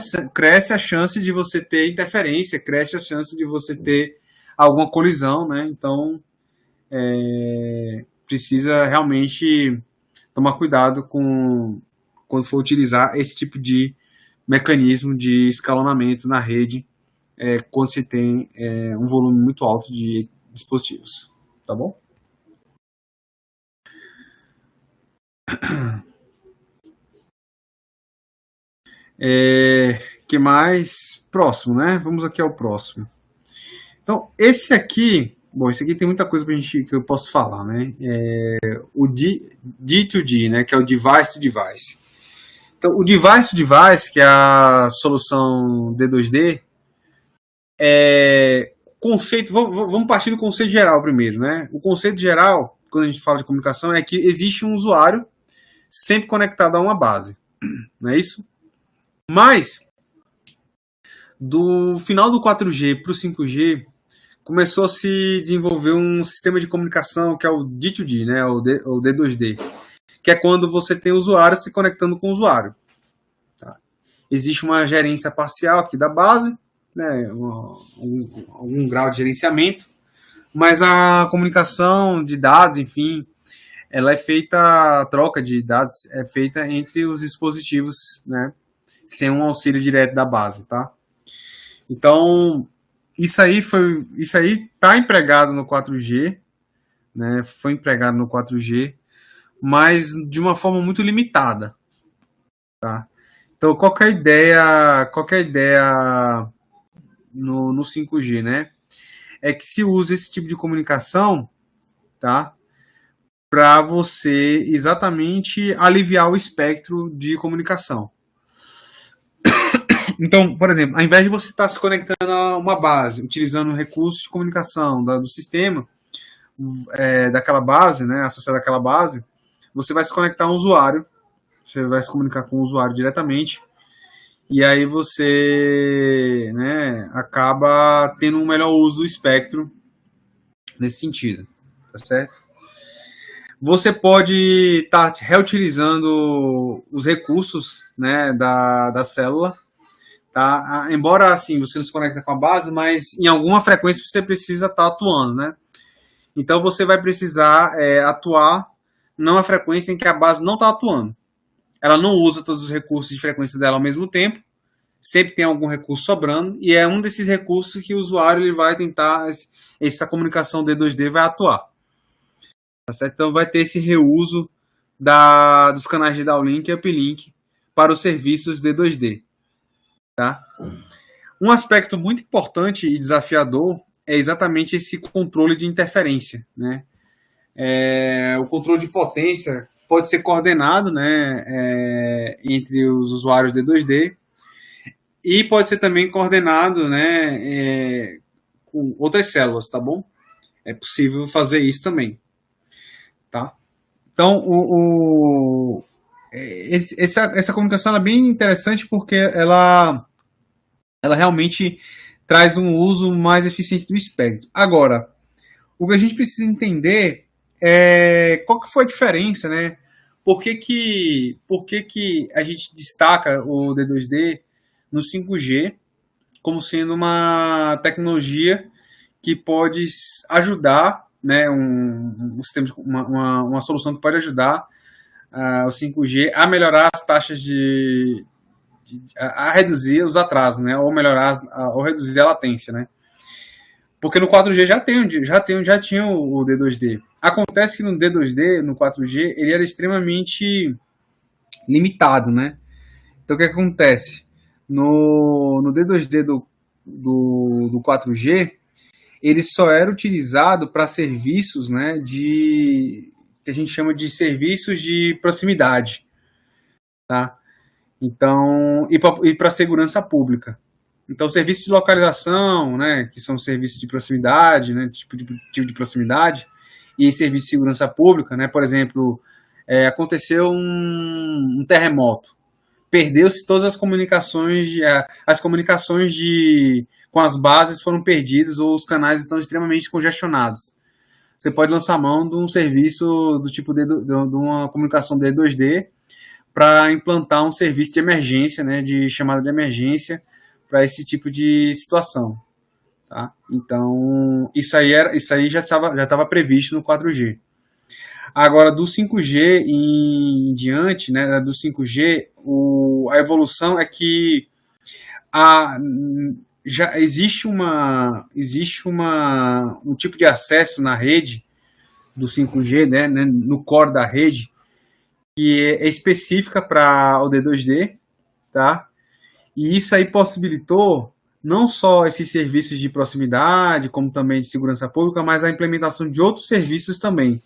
a chance de você ter interferência, cresce a chance de você ter alguma colisão, né? Então, precisa realmente tomar cuidado quando for utilizar esse tipo de mecanismo de escalonamento na rede, quando se tem um volume muito alto de dispositivos, tá bom? Que mais? Próximo, né? Vamos aqui ao próximo. Então, esse aqui tem muita coisa que eu posso falar, né? O D2D, né? Que é o Device to Device. Então, o Device to Device, que é a solução D2D, conceito. Vamos partir do conceito geral primeiro, né? O conceito geral, quando a gente fala de comunicação, é que existe um usuário sempre conectado a uma base, não é isso? Mas do final do 4G para o 5G começou a se desenvolver um sistema de comunicação que é o D2D, né? O D2D, que é quando você tem usuários se conectando com o usuário. Tá? Existe uma gerência parcial aqui da base, né? Algum grau de gerenciamento, mas a comunicação de dados, enfim, ela é feita, a troca de dados é feita entre os dispositivos, né, sem um auxílio direto da base, tá? Então, isso aí tá empregado no 4G, né? Foi empregado no 4G, mas de uma forma muito limitada, tá? Então, qual que é a ideia no 5G, né? É que se usa esse tipo de comunicação, tá? Para você exatamente aliviar o espectro de comunicação. Então, por exemplo, ao invés de você estar se conectando a uma base, utilizando recursos de comunicação do sistema, daquela base, né, associado àquela base, você vai se conectar a um usuário, você vai se comunicar com o usuário diretamente, e aí você, né, acaba tendo um melhor uso do espectro nesse sentido, tá certo? Você pode estar reutilizando os recursos, né, da célula, tá? Embora assim você não se conecta com a base, mas em alguma frequência você precisa estar atuando, né? Então você vai precisar atuar numa frequência em que a base não está atuando. Ela não usa todos os recursos de frequência dela ao mesmo tempo, sempre tem algum recurso sobrando, e é um desses recursos que o usuário ele vai tentar, essa comunicação D2D vai atuar. Tá certo? Então vai ter esse reuso dos canais de downlink e uplink para os serviços D2D. Tá? Um aspecto muito importante e desafiador é exatamente esse controle de interferência, né? O controle de potência pode ser coordenado, né, entre os usuários D2D e pode ser também coordenado, né, com outras células, tá bom? É possível fazer isso também, tá? Então, essa comunicação é bem interessante porque ela realmente traz um uso mais eficiente do espectro. Agora, o que a gente precisa entender é qual que foi a diferença, né? Por que a gente destaca o D2D no 5G como sendo uma tecnologia que pode ajudar, né, uma solução que pode ajudar o 5G a melhorar as taxas a reduzir os atrasos, né, ou reduzir a latência, né? Porque no 4G já tinha o D2D. Acontece que no D2D, no 4G, ele era extremamente limitado, né? Então o que acontece? No D2D do 4G, ele só era utilizado para serviços, né, que a gente chama de serviços de proximidade, tá? Então, e para segurança pública. Então, serviços de localização, né, que são serviços de proximidade, né, tipo de proximidade, e serviços de segurança pública, né, por exemplo, aconteceu um terremoto, perdeu-se todas as comunicações, com as bases foram perdidas ou os canais estão extremamente congestionados. Você pode lançar mão de um serviço do tipo de uma comunicação D2D para implantar um serviço de emergência, né, de chamada de emergência para esse tipo de situação, tá? Então isso aí já estava previsto no 4G. Agora do 5G em diante, né, do 5G, a evolução é que já existe um tipo de acesso na rede do 5G, né, no core da rede, que é específica para o D2D, tá? E isso aí possibilitou não só esses serviços de proximidade, como também de segurança pública, mas a implementação de outros serviços também.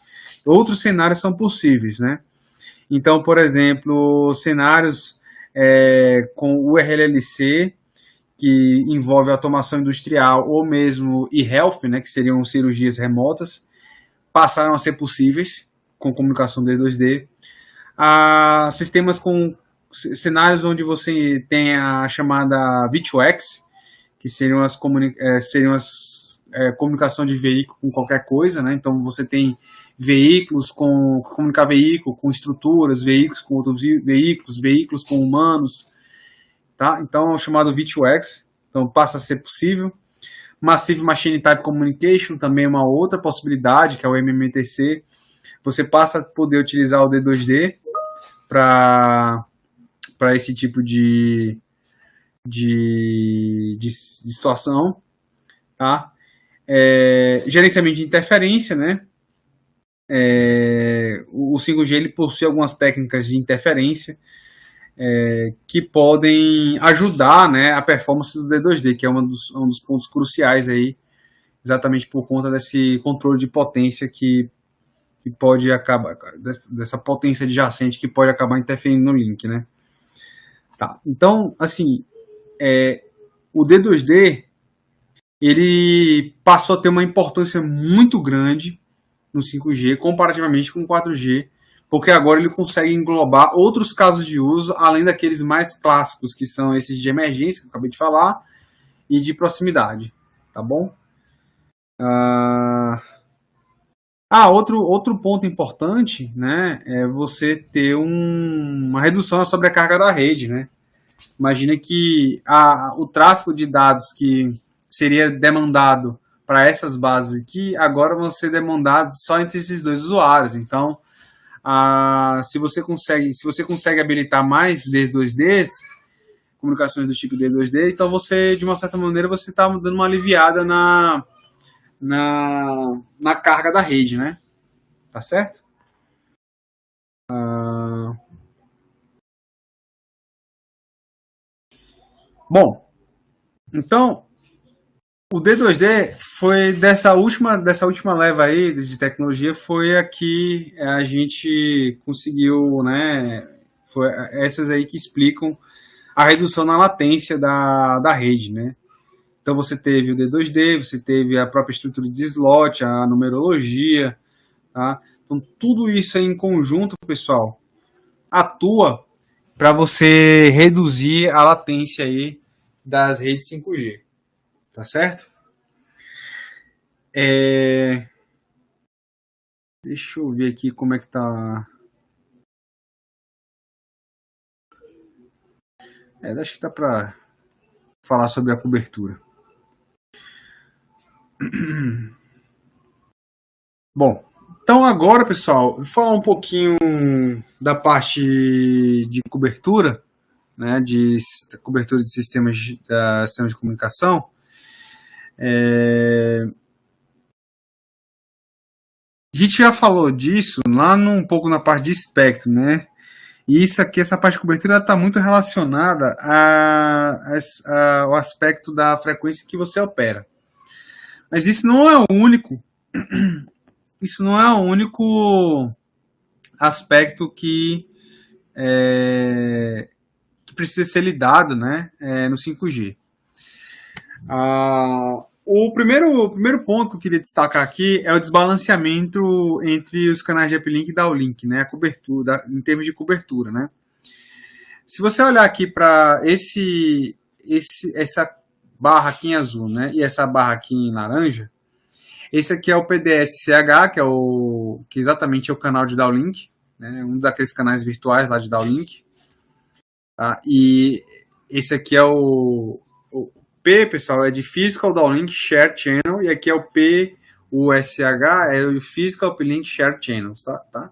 Outros cenários são possíveis, né? Então, por exemplo, cenários com o RLLC, que envolve automação industrial ou mesmo e-health, né, que seriam cirurgias remotas, passaram a ser possíveis com comunicação D2D. Sistemas com cenários onde você tem a chamada V2X, que seriam as comunicação de veículo com qualquer coisa, né? Então você tem veículos comunicar veículo com estruturas, veículos com outros veículos com humanos, tá? Então é o chamado V2X, então passa a ser possível. Massive Machine Type Communication, também é uma outra possibilidade, que é o MMTC. Você passa a poder utilizar o D2D para esse tipo de situação, tá? Gerenciamento de interferência, né? O 5G ele possui algumas técnicas de interferência que podem ajudar, né, a performance do D2D, que é um dos pontos cruciais aí, exatamente por conta desse controle de potência que pode acabar, dessa potência adjacente que pode acabar interferindo no link, né? Tá. Então, assim, o D2D ele passou a ter uma importância muito grande no 5G comparativamente com o 4G, porque agora ele consegue englobar outros casos de uso, além daqueles mais clássicos, que são esses de emergência, que eu acabei de falar, e de proximidade, tá bom? Outro ponto importante, né, é você ter uma redução na sobrecarga da rede, né? Imagina que o tráfego de dados que seria demandado para essas bases aqui, agora vão ser demandados só entre esses dois usuários. Então, se você consegue habilitar mais D2Ds, comunicações do tipo D2D, então você, de uma certa maneira, você está dando uma aliviada na carga da rede, né? Tá certo? Bom, então o D2D foi dessa última leva aí de tecnologia, foi a que a gente conseguiu, né? Foi essas aí que explicam a redução na latência da rede, né? Então você teve o D2D, você teve a própria estrutura de slot, a numerologia, tá? Então tudo isso aí em conjunto, pessoal, atua para você reduzir a latência aí das redes 5G, tá certo? Deixa eu ver aqui como é que tá. Acho que dá para falar sobre a cobertura. Bom, então agora, pessoal, vou falar um pouquinho da parte de cobertura, né, de cobertura de sistemas de comunicação. A gente já falou disso lá um pouco na parte de espectro, né? E essa parte de cobertura está muito relacionada ao aspecto da frequência que você opera. Mas isso não é o único. Isso não é o único aspecto que precisa ser lidado, né, no 5G. O primeiro ponto que eu queria destacar aqui é o desbalanceamento entre os canais de uplink e downlink, né, a cobertura, em termos de cobertura, né. Se você olhar aqui para essa barra aqui em azul, né, e essa barra aqui em laranja, esse aqui é o PDS-CH, que exatamente é o canal de downlink, né, um daqueles canais virtuais lá de downlink. Tá? E esse aqui é o P, pessoal, é de Physical Downlink Share Channel, e aqui é o P, o SH é o Physical Uplink Share Channel, tá?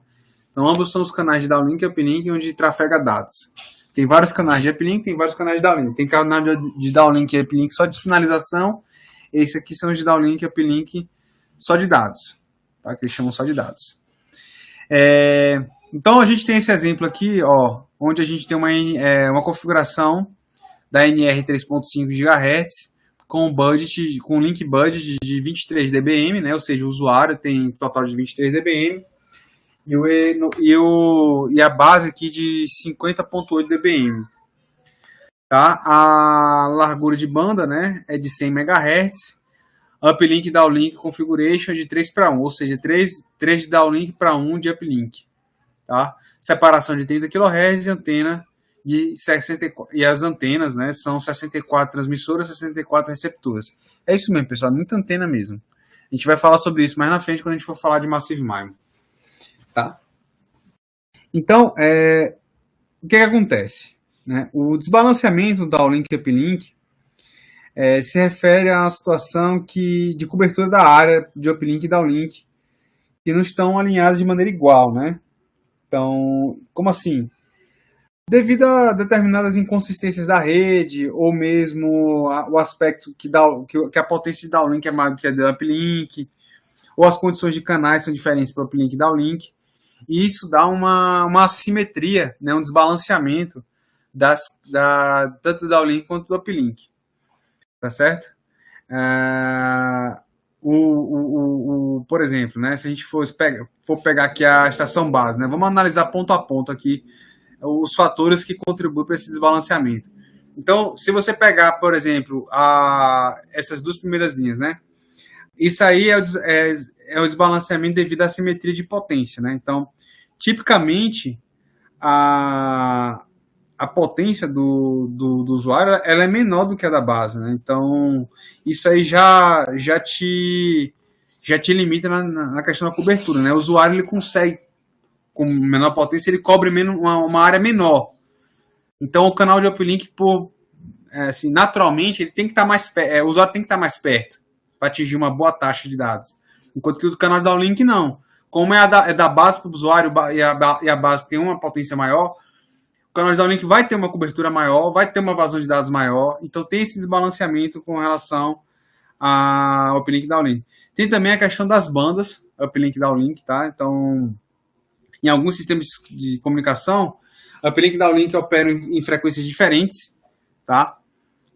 Então, ambos são os canais de downlink e uplink onde trafega dados. Tem vários canais de uplink, tem vários canais de downlink. Tem canal de downlink e uplink só de sinalização. Esse aqui são os de downlink e uplink só de dados, tá? Que eles chamam só de dados. Então, a gente tem esse exemplo aqui, ó, onde a gente tem uma configuração da NR 3.5 GHz com link budget de 23 dBm, né? Ou seja, o usuário tem total de 23 dBm e a base aqui de 50.8 dBm. Tá? A largura de banda, né, é de 100 MHz. Uplink e downlink configuration é de 3 para 1, ou seja, 3 de downlink para 1 de uplink. Tá? Separação de 30 kHz e antena de 64, e as antenas, né, são 64 transmissoras, 64 receptoras. É isso mesmo, pessoal, muita antena mesmo. A gente vai falar sobre isso mais na frente quando a gente for falar de Massive MIMO. Tá? Então, o que acontece? Né? O desbalanceamento do downlink e uplink se refere a uma situação de cobertura da área de uplink e downlink que não estão alinhadas de maneira igual, né? Então, como assim? Devido a determinadas inconsistências da rede, ou mesmo o aspecto que a potência de downlink é maior do que a da uplink, ou as condições de canais são diferentes para o uplink e downlink, e isso dá uma assimetria, né, um desbalanceamento tanto do downlink quanto do uplink, tá certo? Por exemplo, né, se a gente for pegar aqui a estação base, né, vamos analisar ponto a ponto aqui os fatores que contribuem para esse desbalanceamento. Então, se você pegar, por exemplo, essas duas primeiras linhas, né, isso aí é o desbalanceamento devido à assimetria de potência, né? Então, tipicamente, a potência do usuário ela é menor do que a da base, né? Então, isso aí já te limita na questão da cobertura, né? O usuário ele consegue, com menor potência, ele cobre uma área menor. Então, o canal de uplink, assim, naturalmente, ele tem que estar o usuário tem que estar mais perto para atingir uma boa taxa de dados. Enquanto que o canal de downlink não. Como é da base para o usuário e a base tem uma potência maior, o canal de downlink vai ter uma cobertura maior, vai ter uma vazão de dados maior, então tem esse desbalanceamento com relação ao uplink e downlink. Tem também a questão das bandas, uplink e downlink, tá? Então, em alguns sistemas de comunicação, uplink e downlink operam em frequências diferentes, tá?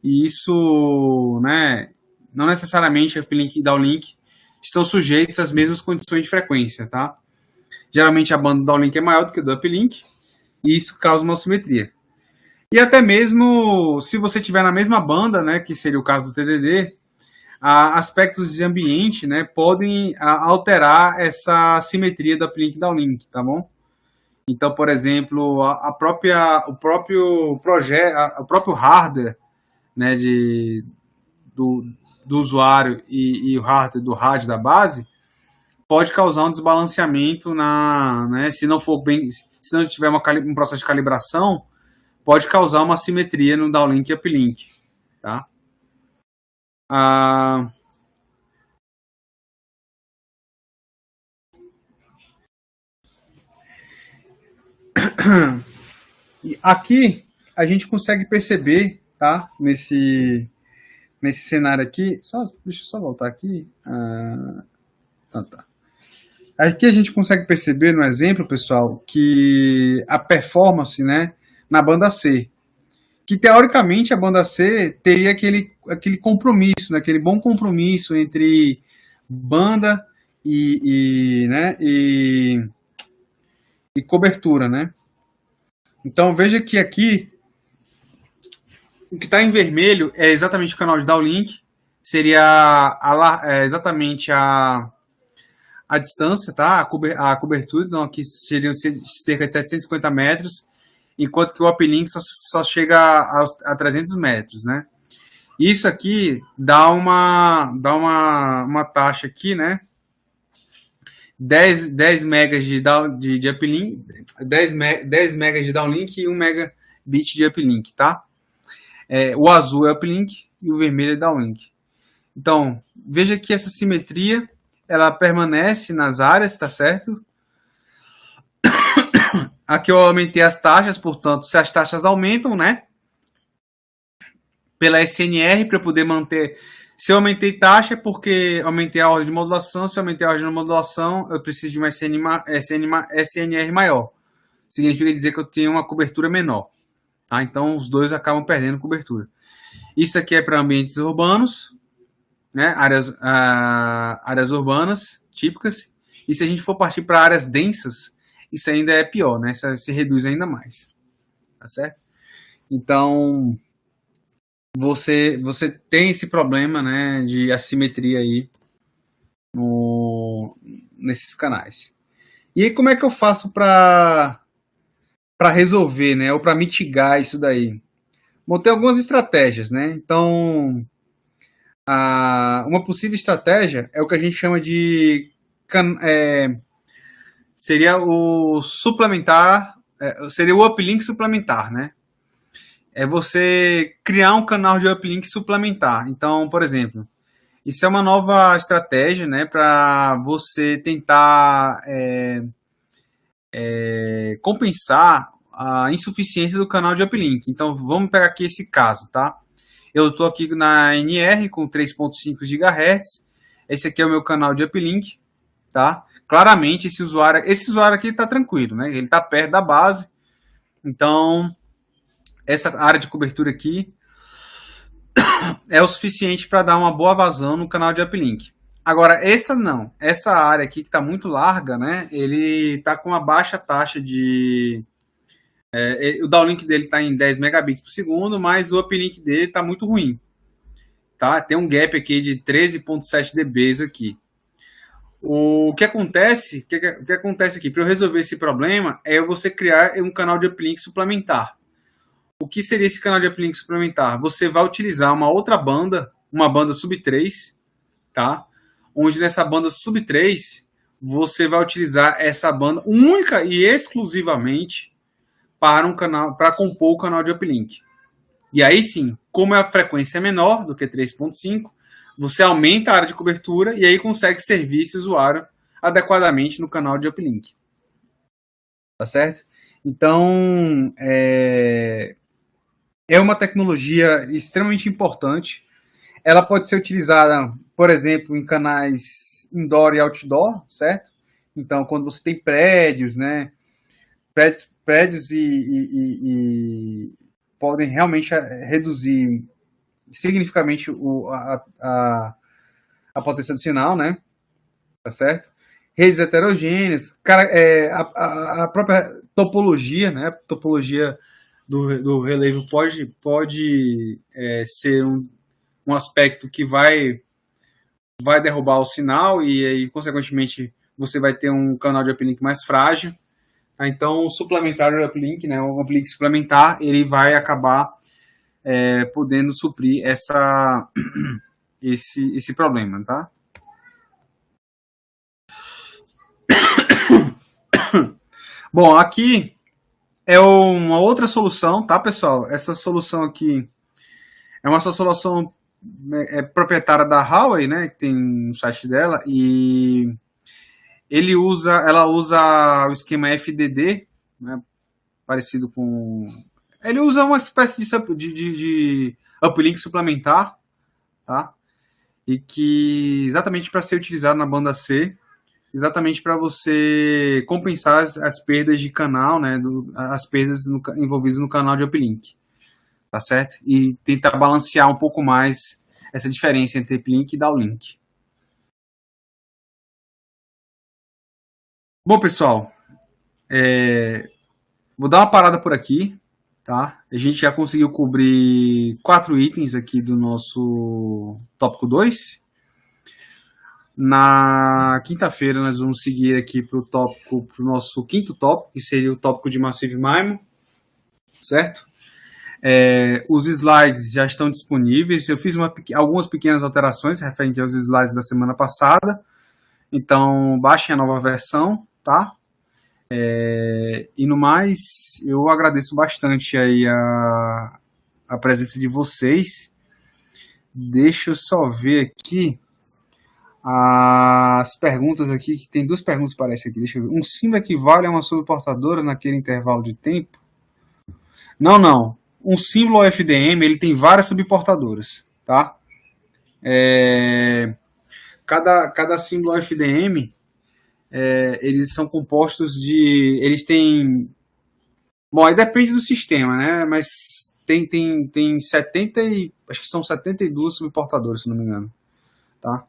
E isso, né, não necessariamente uplink e downlink estão sujeitos às mesmas condições de frequência, tá? Geralmente a banda do downlink é maior do que a do uplink, e isso causa uma assimetria. E até mesmo se você estiver na mesma banda, né, que seria o caso do TDD, aspectos de ambiente, né, podem alterar essa simetria do uplink e downlink, tá bom? Então, por exemplo, o próprio hardware, né, do usuário e o hardware do rádio da base pode causar um desbalanceamento né, se não tiver um processo de calibração, pode causar uma assimetria no downlink e uplink, tá? E aqui a gente consegue perceber, tá? Nesse cenário aqui, deixa eu só voltar aqui. Tá. Aqui a gente consegue perceber no exemplo, pessoal, que a performance, né, na banda C, que teoricamente a banda C teria aquele compromisso, né, aquele bom compromisso entre banda né, e cobertura, né? Então veja que aqui o que está em vermelho é exatamente o canal de downlink, seria exatamente a distância, tá? A cobertura, então aqui seriam cerca de 750 metros, enquanto que o uplink só chega a 300 metros, né? Isso aqui dá uma taxa aqui, né? 10 megas de uplink, 10 megas de downlink e 1 megabit de uplink, tá? O azul é uplink e o vermelho é downlink. Então, veja que essa simetria ela permanece nas áreas, tá certo? Aqui eu aumentei as taxas, portanto, se as taxas aumentam, né? Pela SNR, para poder manter. Se eu aumentei taxa, é porque aumentei a ordem de modulação. Se eu aumentei a ordem de modulação, eu preciso de uma SNR maior. Significa dizer que eu tenho uma cobertura menor. Tá? Então, os dois acabam perdendo cobertura. Isso aqui é para ambientes urbanos, né? Áreas urbanas típicas. E se a gente for partir para áreas densas, isso ainda é pior, né? Isso se reduz ainda mais. Tá certo? Então, você tem esse problema, né, de assimetria aí nesses canais. E aí, como é que eu faço para resolver, né, ou para mitigar isso daí? Bom, tem algumas estratégias, né? Então, uma possível estratégia é o que a gente chama de seria o suplementar, seria o uplink suplementar, né? é você criar um canal de uplink suplementar. Então, por exemplo, isso é uma nova estratégia, né, para você tentar compensar a insuficiência do canal de uplink. Então, vamos pegar aqui esse caso, tá? Eu estou aqui na NR com 3.5 GHz. Esse aqui é o meu canal de uplink, tá? Claramente, esse usuário aqui está tranquilo, né? Ele está perto da base. Então, essa área de cobertura aqui é o suficiente para dar uma boa vazão no canal de uplink. Agora, essa não. Essa área aqui que está muito larga, né? Ele está com uma baixa taxa de... o downlink dele está em 10 megabits por segundo, mas o uplink dele está muito ruim. Tá? Tem um gap aqui de 13.7 dBs aqui. O que acontece aqui? Para eu resolver esse problema é você criar um canal de uplink suplementar. O que seria esse canal de uplink suplementar? Você vai utilizar uma outra banda, uma banda sub 3, tá? Onde nessa banda sub 3 você vai utilizar essa banda única e exclusivamente para um canal, para compor o canal de uplink. E aí sim, como a frequência é menor do que 3.5, você aumenta a área de cobertura e aí consegue servir esse usuário adequadamente no canal de uplink. Tá certo? Então, é uma tecnologia extremamente importante. Ela pode ser utilizada, por exemplo, em canais indoor e outdoor, certo? Então, quando você tem prédios, né? Prédios e podem realmente reduzir significativamente a potência do sinal, né? Tá certo? Redes heterogêneas, a própria topologia, né? Topologia do relevo pode ser um aspecto que vai derrubar o sinal e aí, consequentemente, você vai ter um canal de uplink mais frágil. Então, o suplementar do uplink, né, o uplink suplementar, ele vai acabar podendo suprir esse problema, tá? Bom, aqui é uma outra solução, tá, pessoal? Essa solução aqui é uma solução proprietária da Huawei, né, que tem no site dela, e ela usa o esquema FDD, né, parecido com... Ele usa uma espécie de uplink suplementar, tá? E que exatamente para ser utilizado na banda C, exatamente para você compensar as perdas de canal, né, as perdas envolvidas no canal de uplink, tá certo? E tentar balancear um pouco mais essa diferença entre uplink e downlink. Bom, pessoal, vou dar uma parada por aqui, tá? A gente já conseguiu cobrir 4 itens aqui do nosso tópico 2. Na quinta-feira nós vamos seguir aqui para o nosso quinto tópico, que seria o tópico de Massive MIMO, certo? Os slides já estão disponíveis. Eu fiz algumas pequenas alterações referente aos slides da semana passada, então baixem a nova versão, tá? E no mais, eu agradeço bastante aí a presença de vocês. Deixa eu só ver aqui as perguntas aqui, que tem 2 perguntas, parece aqui. Deixa eu ver. Um símbolo equivale a uma subportadora naquele intervalo de tempo? Não. Um símbolo FDM, ele tem várias subportadoras, tá? Cada símbolo FDM, eles são compostos de... Eles têm... Bom, aí depende do sistema, né? Mas tem 70 e... Acho que são 72 subportadores, se não me engano. Tá?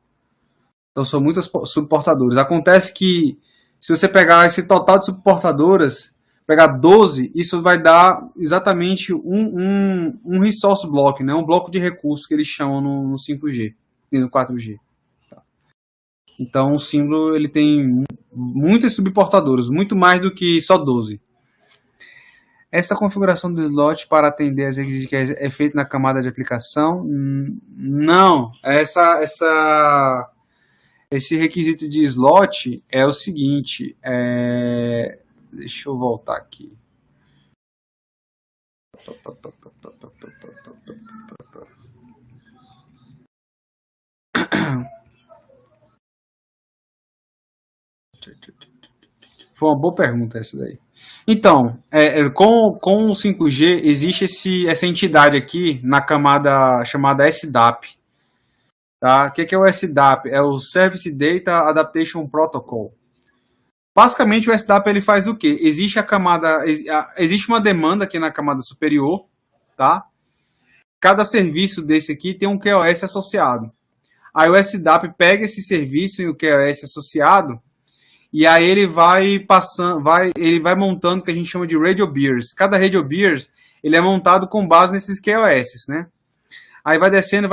Então são muitas subportadoras. Acontece que se você pegar esse total de subportadoras, pegar 12, isso vai dar exatamente um resource block, né? Um bloco de recursos que eles chamam no 5G e no 4G. Tá? Então o símbolo ele tem muitas subportadoras, muito mais do que só 12. Essa configuração do slot para atender as exigências é feita na camada de aplicação? Não. Esse requisito de slot é o seguinte, deixa eu voltar aqui. Foi uma boa pergunta essa daí. Então, com o 5G, existe essa entidade aqui na camada chamada SDAP. Tá? O que é o SDAP? É o Service Data Adaptation Protocol. Basicamente, o SDAP ele faz o quê? Existe uma demanda aqui na camada superior, tá? Cada serviço desse aqui tem um QoS associado. Aí o SDAP pega esse serviço e o QoS associado e aí ele vai passando, ele vai montando o que a gente chama de radio beers. Cada radio beers ele é montado com base nesses QoS, né? Aí vai descendo,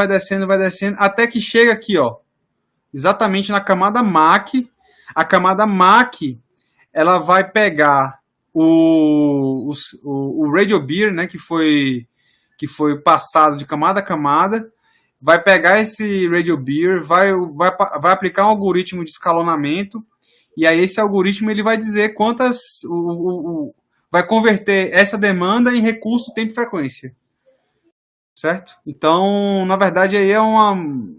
até que chega aqui, ó, exatamente na camada MAC. A camada MAC ela vai pegar o radio beer, né, que foi passado de camada a camada, vai pegar esse radio beer, vai aplicar um algoritmo de escalonamento. E aí esse algoritmo ele vai dizer quantas vai converter essa demanda em recurso, tempo e frequência, certo? Então, na verdade aí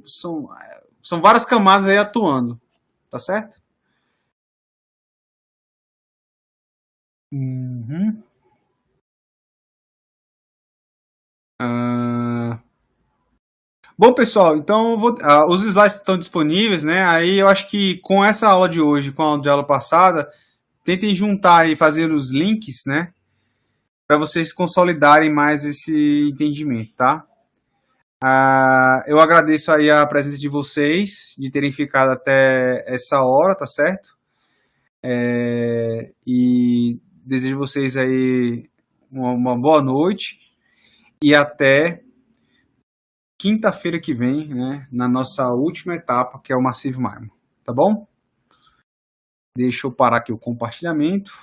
são várias camadas aí atuando, tá certo? Uhum. Bom, pessoal, então os slides estão disponíveis, né? Aí eu acho que com essa aula de hoje, com a aula de aula passada, tentem juntar e fazer os links, né? Para vocês consolidarem mais esse entendimento, tá? Eu agradeço aí a presença de vocês, de terem ficado até essa hora, tá certo? E desejo vocês aí uma boa noite e até quinta-feira que vem, né? Na nossa última etapa, que é o Massive MIMO, tá bom? Deixa eu parar aqui o compartilhamento.